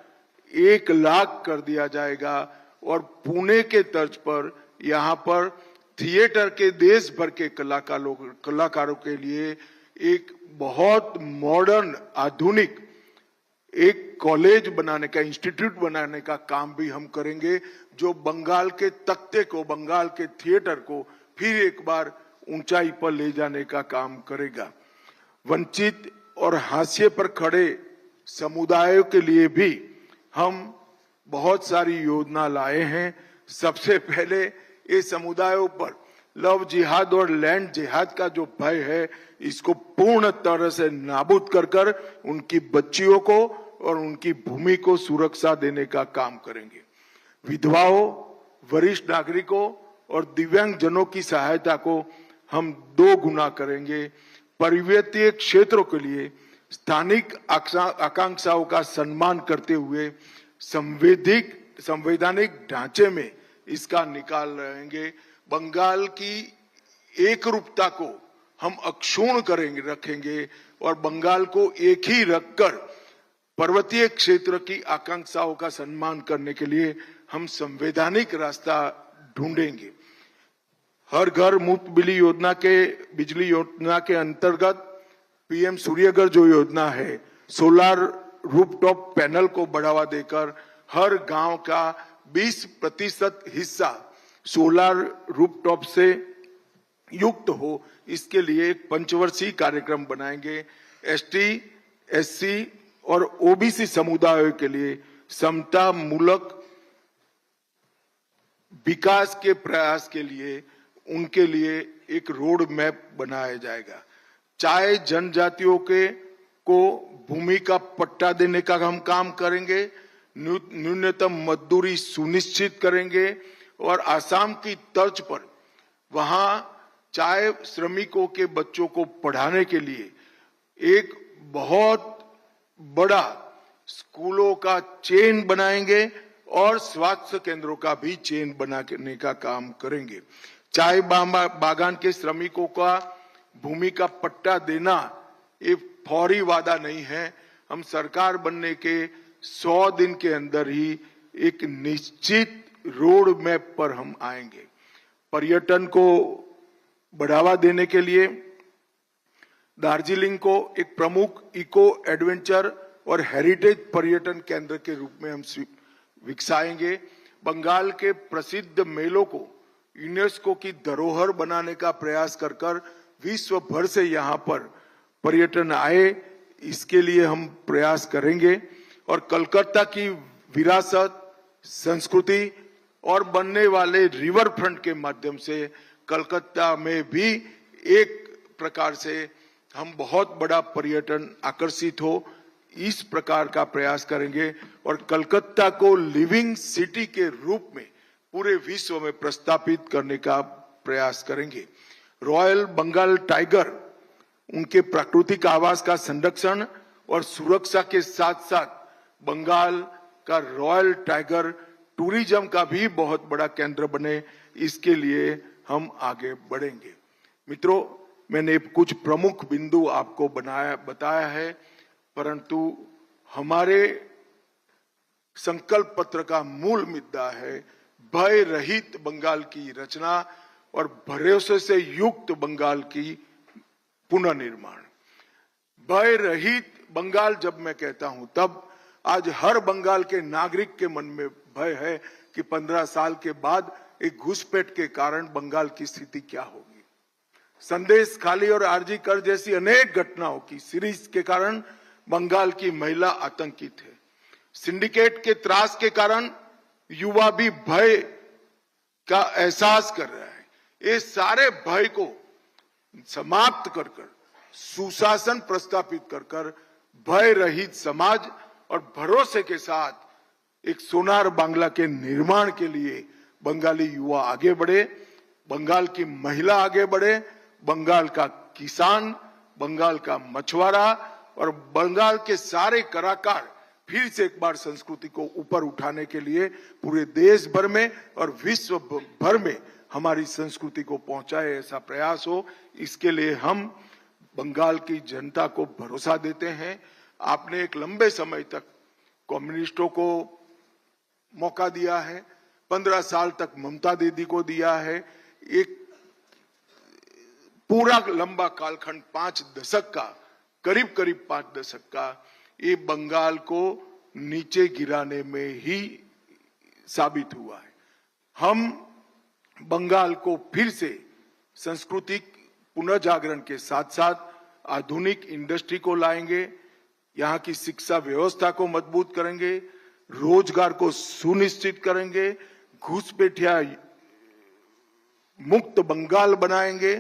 1 लाख कर दिया जाएगा और पुणे के तर्ज पर यहाँ पर थिएटर के देश भर के कलाकारों के लिए एक बहुत मॉडर्न आधुनिक एक कॉलेज बनाने का, इंस्टीट्यूट बनाने का काम भी हम करेंगे, जो बंगाल के तख्ते को, बंगाल के थिएटर को फिर एक बार ऊंचाई पर ले जाने का काम करेगा। वंचित और हाशिए पर खड़े समुदायों के लिए भी हम बहुत सारी योजना लाए हैं। सबसे पहले ये समुदायों पर लव जिहाद और लैंड जिहाद का जो भय है, इसको पूर्ण तरह से नाबूद कर उनकी बच्चियों को और उनकी भूमि को सुरक्षा देने का काम करेंगे। विधवाओं, वरिष्ठ नागरिकों और दिव्यांग जनों की सहायता को हम 2 गुना करेंगे। पर्वतीय क्षेत्रों के लिए स्थानिक आकांक्षाओं का सम्मान करते हुए संवैधानिक ढांचे में इसका निकाल रहेंगे। बंगाल की एकरूपता को हम अक्षुण्ण रखेंगे और बंगाल को एक ही रखकर पर्वतीय क्षेत्र की आकांक्षाओं का सम्मान करने के लिए हम संवैधानिक रास्ता ढूंढेंगे। हर घर मुफ्त बिजली योजना के अंतर्गत पीएम सूर्यघर जो योजना है, सोलर रूफटॉप पैनल को बढ़ावा देकर हर गांव का 20% हिस्सा सोलर रूफटॉप से युक्त हो, इसके लिए एक पंचवर्षीय कार्यक्रम बनाएंगे। एसटी, एससी और ओबीसी समुदायों के लिए समता मूलक विकास के प्रयास के लिए उनके लिए एक रोड मैप बनाया जाएगा। चाहे जनजातियों को भूमि का पट्टा देने का हम काम करेंगे, न्यूनतम मजदूरी सुनिश्चित करेंगे और आसाम की तर्ज पर वहां चाहे श्रमिकों के बच्चों को पढ़ाने के लिए एक बहुत बड़ा स्कूलों का चेन बनाएंगे और स्वास्थ्य केंद्रों का भी चेन बनाने का काम करेंगे। चाय बागान के श्रमिकों का भूमि का पट्टा देना एक फौरी वादा नहीं है। हम सरकार बनने के 100 दिन के अंदर ही एक निश्चित रोड मैप पर हम आएंगे। पर्यटन को बढ़ावा देने के लिए दार्जिलिंग को एक प्रमुख इको एडवेंचर और हेरिटेज पर्यटन केंद्र के रूप में हम विकसाएंगे। बंगाल के प्रसिद्ध मेलों को यूनेस्को की धरोहर बनाने का प्रयास कर विश्व भर से यहाँ पर पर्यटन आए, इसके लिए हम प्रयास करेंगे। और कलकत्ता की विरासत, संस्कृति और बनने वाले रिवर फ्रंट के माध्यम से कलकत्ता में भी एक प्रकार से हम बहुत बड़ा पर्यटन आकर्षित हो, इस प्रकार का प्रयास करेंगे और कलकत्ता को लिविंग सिटी के रूप में पूरे विश्व में प्रस्थापित करने का प्रयास करेंगे। रॉयल बंगाल टाइगर उनके प्राकृतिक आवास का संरक्षण और सुरक्षा के साथ साथ बंगाल का रॉयल टाइगर टूरिज्म का भी बहुत बड़ा केंद्र बने, इसके लिए हम आगे बढ़ेंगे। मित्रों, मैंने कुछ प्रमुख बिंदु आपको बताया है, परंतु हमारे संकल्प पत्र का मूल मुद्दा है भय रहित बंगाल की रचना और भरोसे से युक्त बंगाल की पुनर्निर्माण। भय रहित बंगाल जब मैं कहता हूं, तब आज हर बंगाल के नागरिक के मन में भय है कि 15 साल के बाद एक घुसपैठ के कारण बंगाल की स्थिति क्या होगी। संदेश खाली और आरजी कर जैसी अनेक घटनाओं की सीरीज के कारण बंगाल की महिला आतंकित है। सिंडिकेट के त्रास के कारण युवा भी भय का एहसास कर रहा है। ये सारे भय को समाप्त कर सुशासन प्रस्थापित कर भय रहित समाज और भरोसे के साथ एक सोनार बांग्ला के निर्माण के लिए बंगाली युवा आगे बढ़े, बंगाल की महिला आगे बढ़े, बंगाल का किसान, बंगाल का मछुआरा और बंगाल के सारे कलाकार फिर से एक बार संस्कृति को ऊपर उठाने के लिए पूरे देश भर में और विश्व भर में हमारी संस्कृति को पहुंचाए, ऐसा प्रयास हो। इसके लिए हम बंगाल की जनता को भरोसा देते हैं। आपने एक लंबे समय तक कम्युनिस्टों को मौका दिया है, 15 साल तक ममता दीदी को दिया है, एक पूरा लंबा कालखंड 5 दशक का, करीब करीब 5 दशक का, ये बंगाल को नीचे गिराने में ही साबित हुआ है। हम बंगाल को फिर से सांस्कृतिक पुनर्जागरण के साथ साथ आधुनिक इंडस्ट्री को लाएंगे, यहाँ की शिक्षा व्यवस्था को मजबूत करेंगे, रोजगार को सुनिश्चित करेंगे, घुसपैठिया मुक्त बंगाल बनाएंगे,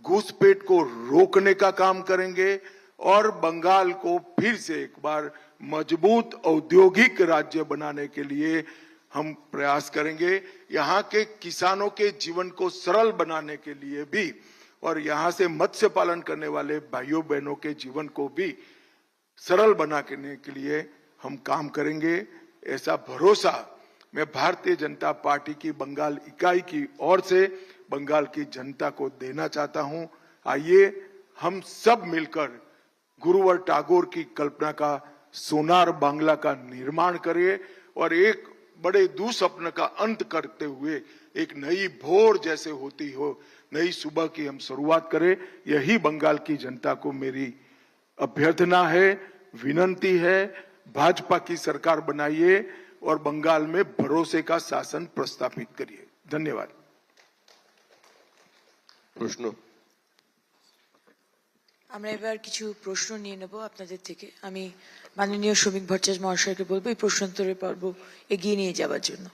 घुसपैठ को रोकने का काम करेंगे और बंगाल को फिर से एक बार मजबूत औद्योगिक राज्य बनाने के लिए हम प्रयास करेंगे। यहाँ के किसानों के जीवन को सरल बनाने के लिए भी और यहाँ से मत्स्य पालन करने वाले भाइयों बहनों के जीवन को भी सरल बनाने के लिए हम काम करेंगे। ऐसा भरोसा मैं भारतीय जनता पार्टी की बंगाल इकाई की ओर से बंगाल की जनता को देना चाहता हूं। आइए हम सब मिलकर गुरुवर टैगोर की कल्पना का सोनार बांग्ला का निर्माण करें और एक बड़े दुस्वप्न का अंत करते हुए एक नई भोर जैसे होती हो, नई सुबह की हम शुरुआत करें। यही बंगाल की जनता को मेरी अभ्यर्थना है, विनंती है। भाजपा की सरकार बनाइए और बंगाल में भरोसे का शासन प्रस्थापित करिए। धन्यवाद। প্রশ্ন আমরা এবার কিছু প্রশ্ন নিয়ে নেব আপনাদের থেকে। আমি মাননীয় শ্রমিক ভট্টাচার্য মহাশয়কে বলবো এই প্রশ্নোত্তরের পর্ব এগিয়ে নিয়ে যাওয়ার জন্য।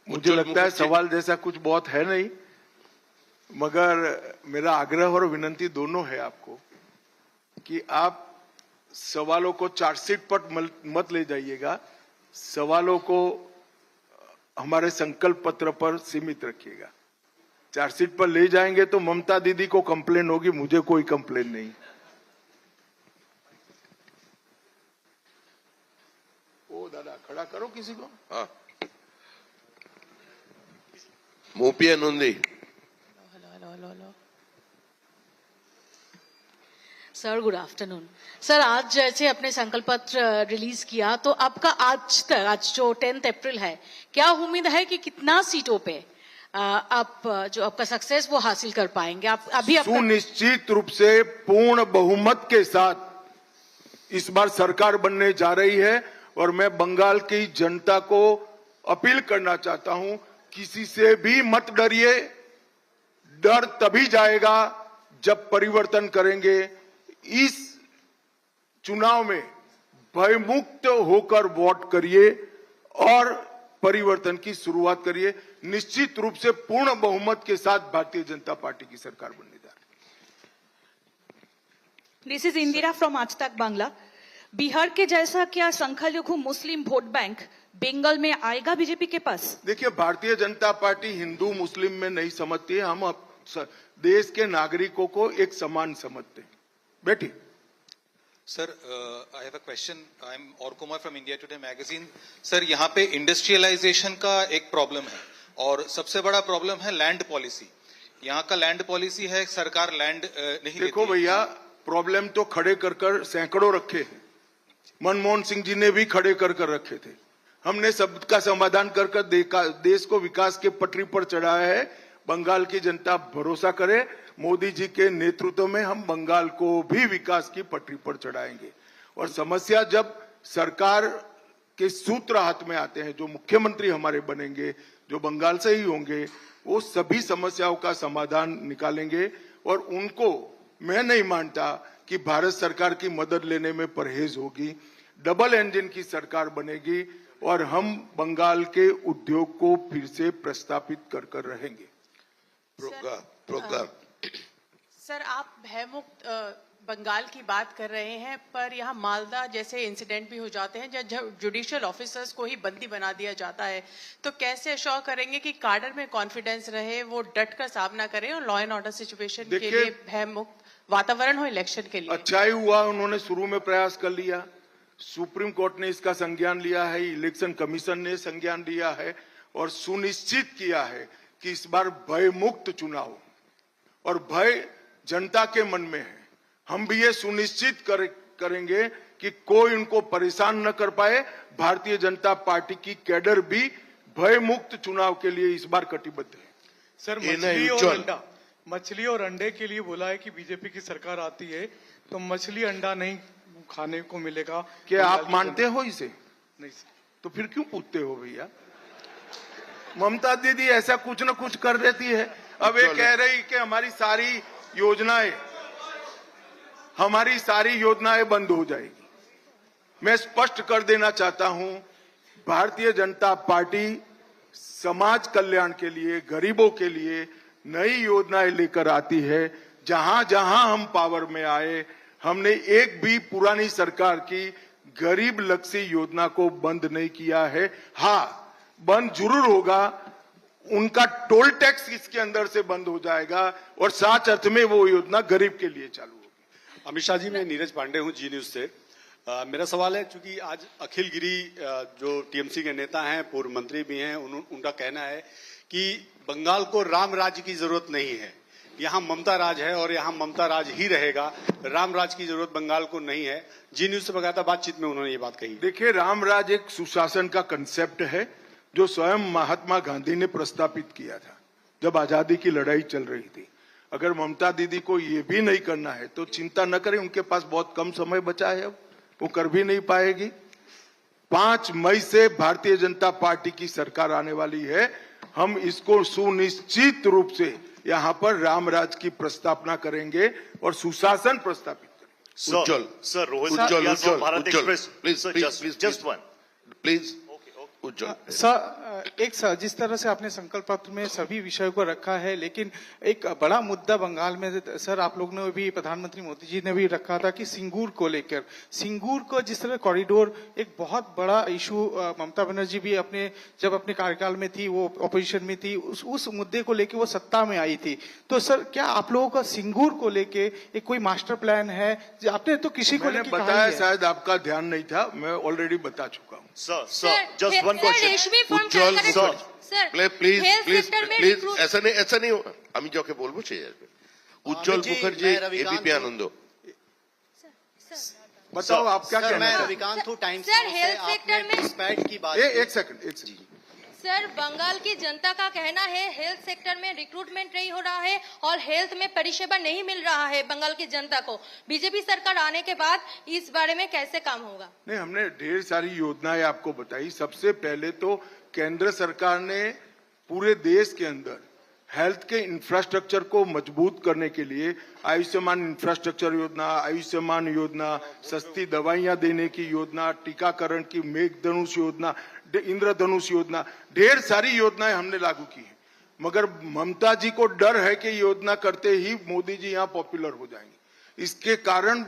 मुझे लगता है सवाल जैसा कुछ बहुत है नहीं, मगर मेरा आग्रह और विनंती दोनों है आपको कि आप सवालों को चार्जशीट पर मत ले जाइएगा, सवालों को हमारे संकल्प पत्र पर सीमित रखिएगा। चार्जशीट पर ले जाएंगे तो ममता दीदी को कंप्लेन होगी, मुझे कोई कंप्लेन नहीं। ओ दादा खड़ा करो किसी को। हाँ, Mopiya Nandi. Sir good afternoon. Sir आज जैसे अपने संकल्प पत्र रिलीज किया तो आपका आज तक, आज जो 10 अप्रैल है, क्या उम्मीद है कि कितना सीटों पे आप जो आपका सक्सेस वो हासिल कर पाएंगे? आप अभी सुनिश्चित रूप से पूर्ण बहुमत के साथ इस बार सरकार बनने जा रही है और मैं बंगाल की जनता को अपील करना चाहता हूं, किसी से भी मत डरिए। डर तभी जाएगा जब परिवर्तन करेंगे। इस चुनाव में भयमुक्त होकर वोट करिए और परिवर्तन की शुरुआत करिए। निश्चित रूप से पूर्ण बहुमत के साथ भारतीय जनता पार्टी की सरकार बनने जा रही है। दिस इज इंदिरा फ्रॉम आज तक बांग्ला। बिहार के जैसा क्या संख्यालघु मुस्लिम वोट बैंक बंगाल में आएगा बीजेपी के पास? देखिए, भारतीय जनता पार्टी हिंदू मुस्लिम में नहीं समझती है, हम देश के नागरिकों को एक समान समझते हैं। बैठी। Sir, I have a question. I'm Aur Kumar from India Today magazine. Sir, यहाँ पे इंडस्ट्रियलाइजेशन का एक प्रॉब्लम है और सबसे बड़ा प्रॉब्लम है लैंड पॉलिसी। यहाँ का लैंड पॉलिसी है, सरकार लैंड नहीं देखो भैया, प्रॉब्लम तो खड़े कर सैकड़ों रखे हैं। मनमोहन सिंह जी ने भी खड़े कर रखे थे। हमने सबका समाधान कर देश को विकास के पटरी पर चढ़ाया है। बंगाल की जनता भरोसा करे, मोदी जी के नेतृत्व में हम बंगाल को भी विकास की पटरी पर चढ़ाएंगे। और समस्या जब सरकार के सूत्र हाथ में आते हैं, जो मुख्यमंत्री हमारे बनेंगे, जो बंगाल से ही होंगे, वो सभी समस्याओं का समाधान निकालेंगे। और उनको मैं नहीं मानता कि भारत सरकार की मदद लेने में परहेज होगी। डबल इंजन की सरकार बनेगी और हम बंगाल के उद्योग को फिर से प्रस्तापित कर रहेंगे। प्रोग्राम सर, आप भयमुक्त बंगाल की बात कर रहे हैं, पर यहाँ मालदा जैसे इंसिडेंट भी हो जाते हैं जब जुडिशियल ऑफिसर्स को ही बंदी बना दिया जाता है, तो कैसे अश्योर करेंगे कि काडर में कॉन्फिडेंस रहे, वो डट कर सामना करें और लॉ एंड ऑर्डर सिचुएशन के देखिए, लिए भय मुक्त वातावरण हो इलेक्शन के लिए? अच्छा ही हुआ उन्होंने शुरू में प्रयास कर लिया, सुप्रीम कोर्ट ने इसका संज्ञान लिया है, इलेक्शन कमीशन ने संज्ञान लिया है और सुनिश्चित किया है कि इस बार भय मुक्त चुनाव, और भय जनता के मन में है। हम भी ये सुनिश्चित करेंगे कि कोई उनको परेशान न कर पाए। भारतीय जनता पार्टी की कैडर भी भय मुक्त चुनाव के लिए इस बार कटिबद्ध है। सर, मछली और अंडे के लिए बोला है कि बीजेपी की सरकार आती है तो मछली अंडा नहीं खाने को मिलेगा। क्या आप मानते हो इसे? नहीं सर। तो फिर क्यों पूछते हो भैया? ममता दीदी ऐसा कुछ न कुछ कर देती है। अब ये कह रही कि हमारी सारी योजनाएं बंद हो जाएगी। मैं स्पष्ट कर देना चाहता हूं, भारतीय जनता पार्टी समाज कल्याण के लिए, गरीबों के लिए नई योजनाएं लेकर आती है। जहां जहां हम पावर में आए, हमने एक भी पुरानी सरकार की गरीब लक्षी योजना को बंद नहीं किया है। हाँ, बंद जरूर होगा, उनका टोल टैक्स इसके अंदर से बंद हो जाएगा और साथ अर्थ में वो योजना गरीब के लिए चालू होगी। अमित शाह जी, मैं नीरज पांडे हूं, जी न्यूज से। मेरा सवाल है, चूंकि आज अखिल गिरी जो टीएमसी के नेता हैं, पूर्व मंत्री भी हैं, उनका कहना है कि बंगाल को राम राज्य की जरूरत नहीं है, यहाँ ममता राज है और यहाँ ममता राज ही रहेगा, राम राज की जरूरत बंगाल को नहीं है। जी न्यूज से बकायदा बातचीत में उन्होंने ये बात कही। देखिए, राम राज एक सुशासन का कंसेप्ट है जो स्वयं महात्मा गांधी ने प्रस्तापित किया था जब आजादी की लड़ाई चल रही थी। अगर ममता दीदी को ये भी नहीं करना है तो चिंता न करें, उनके पास बहुत कम समय बचा है, अब वो कर भी नहीं पाएगी। 5 मई से भारतीय जनता पार्टी की सरकार आने वाली है। हम इसको सुनिश्चित रूप से यहाँ पर रामराज की प्रस्तावना करेंगे और सुशासन प्रस्तापित करेंगे। Ujjwal sir, Rohit Ujjwal Bharat express, please Ujjwal sir, जिस तरह से आपने संकल्प पत्र में सभी विषयों को रखा है, लेकिन एक बड़ा मुद्दा बंगाल में सर, आप लोग ने भी, प्रधानमंत्री मोदी जी ने भी रखा था कि सिंगूर को लेकर, सिंगूर को जिस तरह कॉरिडोर एक बहुत बड़ा इशू, ममता बनर्जी भी जब अपने कार्यकाल में थी, वो ऑपोजिशन में थी, उस मुद्दे को लेकर वो सत्ता में आई थी। तो सर, क्या आप लोगों का सिंगूर को लेके एक कोई मास्टर प्लान है? आपने तो किसी को लेकर बताया, शायद आपका ध्यान नहीं था, मैं ऑलरेडी बता चुका हूँ। Sir, just one question. Please ऐसा नहीं होगा। আমি যাকে বলবো সে আসবে। উজ্জ্বল মুখার্জি, एबीपी आनंद। बताओ आप क्या कहना मैं रविकांत हूँ, टाइम्स से। आपने घुसपैठ की बात, एक सेकंड। सर, बंगाल की जनता का कहना है हेल्थ सेक्टर में रिक्रूटमेंट नहीं हो रहा है और हेल्थ में परिषेवा नहीं मिल रहा है बंगाल की जनता को। बीजेपी सरकार आने के बाद इस बारे में कैसे काम होगा? नहीं, हमने ढेर सारी योजनाएं आपको बताई। सबसे पहले तो केंद्र सरकार ने पूरे देश के अंदर हेल्थ के इंफ्रास्ट्रक्चर को मजबूत करने के लिए आयुष्मान इंफ्रास्ट्रक्चर योजना, आयुष्मान योजना, सस्ती दवाइयां देने की योजना, टीकाकरण की मेघधनुष योजना, इंद्रधनुष योजना, ढेर सारी योजनाएं हमने लागू की है। मगर ममता जी को डर है कि योजना करते ही मोदी जी यहाँ पॉपुलर हो जाएंगे। इसके कारण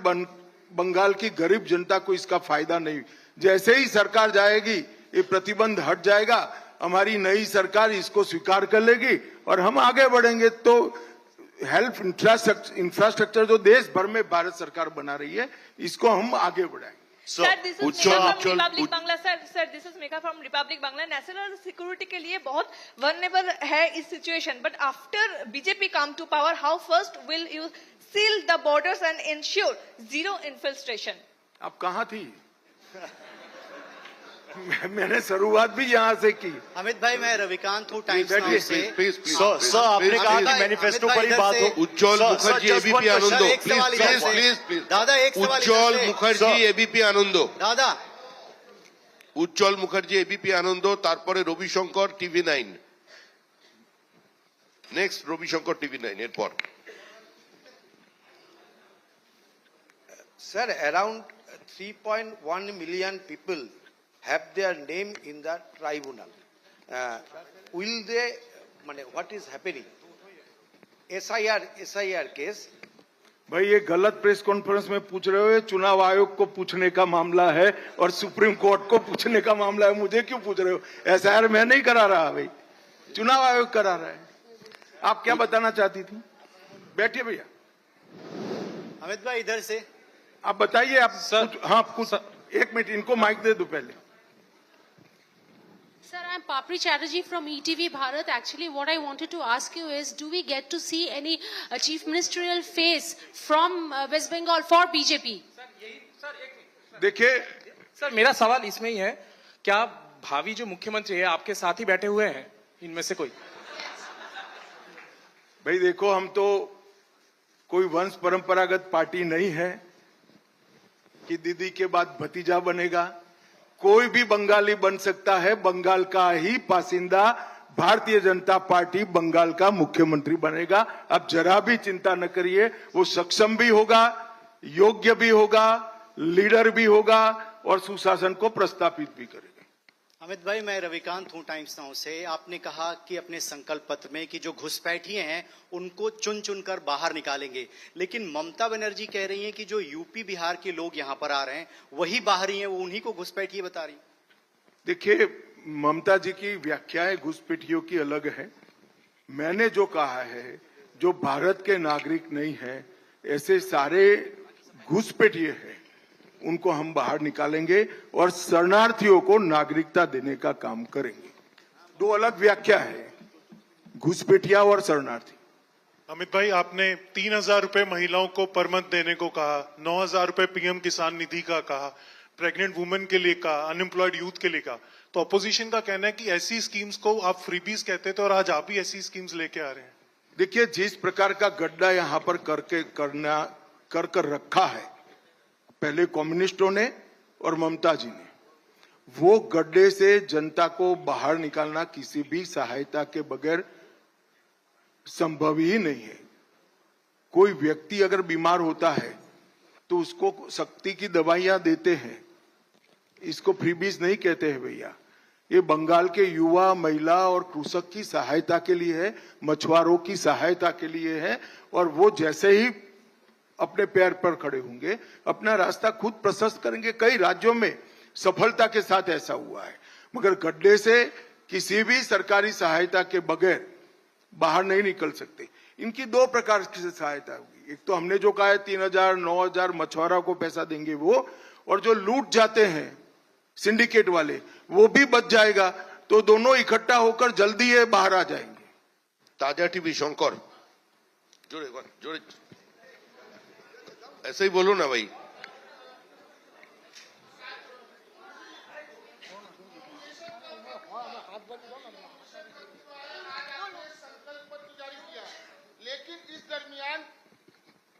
बंगाल की गरीब जनता को इसका फायदा नहीं। जैसे ही सरकार जाएगी, ये प्रतिबंध हट जाएगा, हमारी नई सरकार इसको स्वीकार कर लेगी और हम आगे बढ़ेंगे। तो हेल्थ इंफ्रास्ट्रक्चर जो देश भर में भारत सरकार बना रही है, इसको हम आगे बढ़ाएंगे। Sir, this is Republic Bangla. Sir, this is Megha from Republic Bangla. National security के लिए बहुत वल्नरेबल है इस situation, but after BJP come to power, how first will you seal the borders and ensure zero infiltration? आप कहाँ थी? मैंने शुरुआत भी यहाँ से की। अमित भाई, मैं रविकांत हूँ, टाइम्स से। सर, आपने कहा कि मैनिफेस्टो पर ही बात हो। उज्ज्वल मुखर्जी, एबीपी आनंद। प्लीज दादा, एक सवाल। उज्ज्वल मुखर्जी, एबीपी आनंद। दादा, উজ্জ্বল মুখার্জি, এবিপি আনন্দ, তারপরে রবিশঙ্কর, টিভি9। নেক্সট রবিশঙ্কর, টিভি9 এরপর। Sir, around 3.1 million people have their name in the tribunal. Will they, what is happening? SIR case. भाई ये गलत प्रेस कॉन्फ्रेंस में पूछ रहे हो, ये चुनाव आयोग को पूछने का मामला है और सुप्रीम कोर्ट को पूछने का मामला है। मुझे क्यों पूछ रहे हो? एसआईआर मैं नहीं करा रहा भाई, चुनाव आयोग करा रहा है। आप क्या बताना चाहती थी? बैठिए भैया। अमित भाई इधर से आप बताइए। आप सर, हाँ कुछ एक मिनट इनको माइक दे दो पहले। Sir, I'm Papri Chatterjee from ETV Bharat. Actually, what I wanted to ask you is, do we get to see any chief ministerial face from West Bengal for BJP? देखिए sir, मेरा सवाल इसमें ही है, क्या भावी जो मुख्यमंत्री है आपके साथ ही बैठे हुए हैं इनमें से कोई? भाई देखो, हम तो कोई वंश परंपरागत पार्टी नहीं है कि दीदी के बाद भतीजा बनेगा। कोई भी बंगाली बन सकता है, बंगाल का ही बासिंदा भारतीय जनता पार्टी बंगाल का मुख्यमंत्री बनेगा। अब जरा भी चिंता न करिए, वो सक्षम भी होगा, योग्य भी होगा, लीडर भी होगा और सुशासन को प्रस्तापित भी करेगा। अमित भाई, मैं रविकांत हूं टाइम्स नाउ से। आपने कहा कि अपने संकल्प पत्र में कि जो घुसपैठिए हैं उनको चुन चुनकर बाहर निकालेंगे, लेकिन ममता बनर्जी कह रही हैं कि जो यूपी बिहार के लोग यहां पर आ रहे हैं वही बाहरी हैं, वो उन्हीं को घुसपैठिए बता रही। देखिए, ममता जी की व्याख्याएं घुसपैठियों की अलग है। मैंने जो कहा है, जो भारत के नागरिक नहीं है, ऐसे सारे घुसपैठिए हैं, उनको हम बाहर निकालेंगे और शरणार्थियों को नागरिकता देने का काम करेंगे। दो अलग व्याख्या है, घुसपैठिया और शरणार्थी। अमित भाई, आपने 3,000 रुपए महिलाओं को पर मंथ देने को कहा, 9,000 रुपए पीएम किसान निधि का कहा, प्रेग्नेंट वुमेन के लिए कहा, अनएम्प्लॉयड यूथ के लिए कहा। तो अपोजिशन का कहना है कि ऐसी स्कीम्स को आप फ्रीबीज कहते थे और आज आप ही ऐसी स्कीम्स लेके आ रहे हैं। देखिए, जिस प्रकार का गड्ढा यहाँ पर कर रखा है पहले कम्युनिस्टों ने और ममता जी ने, वो गड्ढे से जनता को बाहर निकालना किसी भी सहायता के बगैर संभव ही नहीं है। कोई व्यक्ति अगर बीमार होता है तो उसको शक्ति की दवाइयां देते हैं, इसको फ्रीबीज नहीं कहते हैं भैया। ये बंगाल के युवा, महिला और कृषक की सहायता के लिए है, मछुआरों की सहायता के लिए है, और वो जैसे ही अपने पैर पर खड़े होंगे, अपना रास्ता खुद प्रशस्त करेंगे। कई राज्यों में सफलता के साथ ऐसा हुआ है, मगर गड्ढे से किसी भी सरकारी सहायता के बगैर बाहर नहीं निकल सकते। इनकी दो प्रकार की सहायता होगी। एक तो हमने जो कहा है 3,000, 9,000 मछुआरा को पैसा देंगे वो, और जो लूट जाते हैं सिंडिकेट वाले वो भी बच जाएगा। तो दोनों इकट्ठा होकर जल्दी ये बाहर आ जाएंगे। ताजा टीवी शंकर, जोड़े ऐसे ही बोलो ना भाई। लेकिन इस दरमियान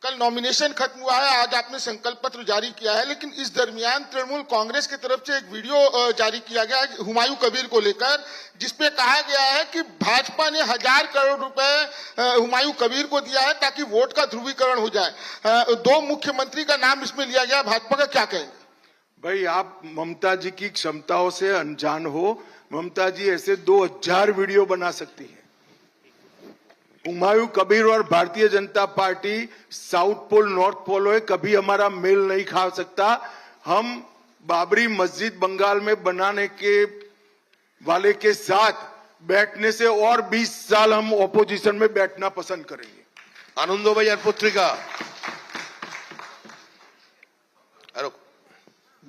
कल नॉमिनेशन खत्म हुआ है, आज आपने संकल्प पत्र जारी किया है, लेकिन इस दरमियान तृणमूल कांग्रेस की तरफ से एक वीडियो जारी किया गया हुमायूं कबीर को लेकर, जिसपे कहा गया है कि भाजपा ने 1,000 करोड़ रुपए हुमायूं कबीर को दिया है ताकि वोट का ध्रुवीकरण हो जाए। 2 मुख्यमंत्री का नाम इसमें लिया गया। भाजपा का क्या कहेंगे? भाई, आप ममता जी की क्षमताओं से अनजान हो। ममता जी ऐसे 2,000 वीडियो बना सकती है। हुमायूं कबीर और Bharatiya Janata party South Pole North Pole है, कभी हमारा मेल नहीं खा सकता। हम बाबरी मस्जिद बंगाल में बनाने के वाले के साथ बैठने से और 20 साल हम ऑपोजिशन में बैठना पसंद करेंगे। आनंदबाजार पत्रिका,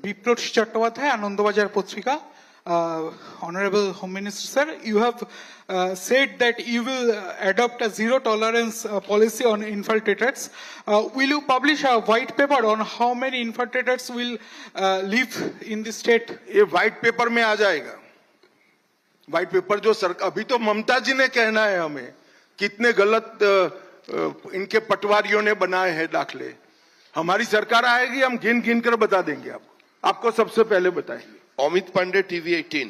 বিপ্লব চট্টোপাধ্যায়, আনন্দবাজার পত্রিকা। Honorable Home Minister sir, you have said that you will adopt a zero tolerance policy on infiltrators. Will you publish a white paper on how many infiltrators will live in the state? ये white paper में आ जाएगा। White paper जो सरकार, अभी तो ममता जी ने कहना है हमें कितने गलत इनके पटवारियों ने बनाए हैं दाखले। हमारी सरकार आएगी, हम गिन गिन कर बता देंगे आपको सबसे पहले बताएंगे। अमित पांडे, टीवी 18।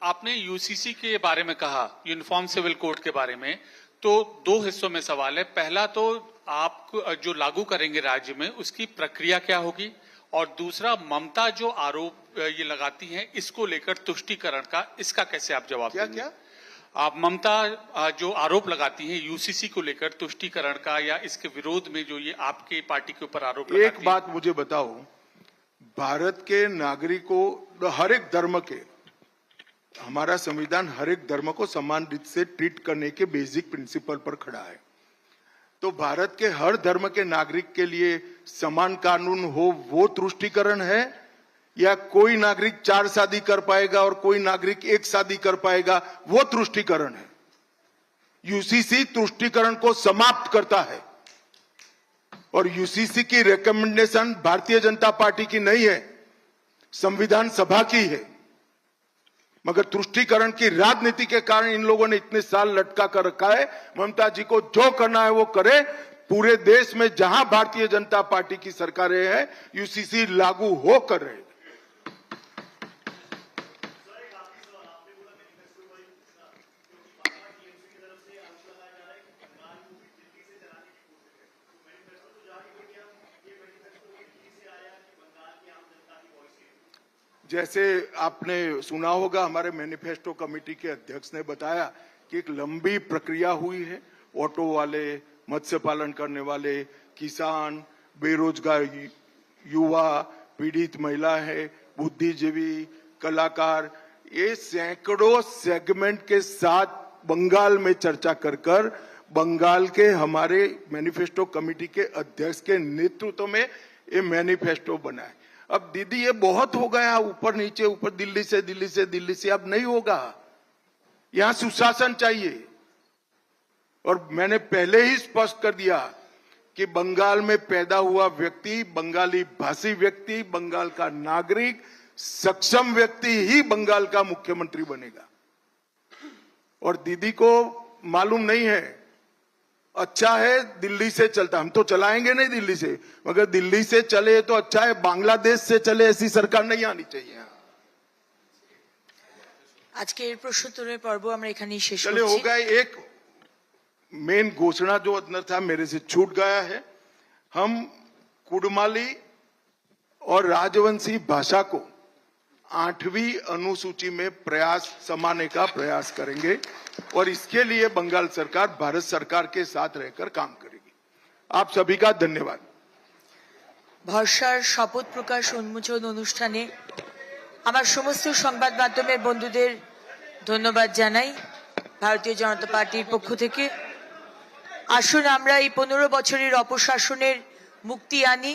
आपने यूसीसी के बारे में कहा, यूनिफॉर्म सिविल कोड के बारे में, तो 2 हिस्सों में सवाल है। पहला तो आप जो लागू करेंगे राज्य में उसकी प्रक्रिया क्या होगी, और दूसरा ममता जो आरोप ये लगाती हैं इसको लेकर तुष्टीकरण का, इसका कैसे आप जवाब देंगे? आप ममता जो आरोप लगाती हैं यूसीसी को लेकर तुष्टीकरण का या इसके विरोध में जो ये आपके पार्टी के ऊपर आरोप लगाती एक बात मुझे बताओ, भारत के नागरिकों हर एक धर्म के, हमारा संविधान हर एक धर्म को समान रीत से ट्रीट करने के बेसिक प्रिंसिपल पर खड़ा है। तो भारत के हर धर्म के नागरिक के लिए समान कानून हो वो तुष्टीकरण है, या कोई नागरिक 4 शादी कर पाएगा और कोई नागरिक 1 शादी कर पाएगा वो तुष्टीकरण है? यूसीसी तुष्टीकरण को समाप्त करता है और यूसीसी की रिकमेंडेशन भारतीय जनता पार्टी की नहीं है, संविधान सभा की है। मगर तुष्टीकरण की राजनीति के कारण इन लोगों ने इतने साल लटका कर रखा है। ममता जी को जो करना है वो करे। पूरे देश में जहां भारतीय जनता पार्टी की सरकारें हैं यूसीसी लागू हो कर रहे। जैसे आपने सुना होगा, हमारे मैनिफेस्टो कमेटी के अध्यक्ष ने बताया कि एक लंबी प्रक्रिया हुई है। ऑटो वाले, मत्स्य पालन करने वाले, किसान, बेरोजगार युवा, पीड़ित महिला है, बुद्धिजीवी, कलाकार, ये सैकड़ों सेगमेंट के साथ बंगाल में चर्चा कर बंगाल के हमारे मैनिफेस्टो कमेटी के अध्यक्ष के नेतृत्व में ये मैनिफेस्टो बना है। अब दीदी ये बहुत हो गया, ऊपर नीचे, ऊपर दिल्ली से, अब नहीं होगा। यहां सुशासन चाहिए। और मैंने पहले ही स्पष्ट कर दिया कि बंगाल में पैदा हुआ व्यक्ति, बंगाली भाषी व्यक्ति, बंगाल का नागरिक, सक्षम व्यक्ति ही बंगाल का मुख्यमंत्री बनेगा। और दीदी को मालूम नहीं है, अच्छा है दिल्ली से चलता, हम तो चलाएंगे नहीं दिल्ली से, मगर दिल्ली से चले तो अच्छा है, बांग्लादेश से चले ऐसी सरकार नहीं आनी चाहिए। আজকের প্রশ্নোত্তরের পর্ব আমরা এখানেই শেষ चले हो गए। एक मेन घोषणा जो अंदर था मेरे से छूट गया है। हम कुड़माली और राजवंशी भाषा को 8वीं अनुसूची में समाने का प्रयास करेंगे और इसके लिए बंगाल सरकार भारत सरकार के साथ रहकर काम करेगी। आप सभी का धन्यवाद। ভরসার শপথ প্রকাশ উন্মোচন অনুষ্ঠানে আমার সমস্ত সংবাদ মাধ্যমের বন্ধুদের ধন্যবাদ জানাই ভারতীয় জনতা পার্টির পক্ষ থেকে। আসুন আমরা এই 15 বছরের অপশাসনের মুক্তি আনি।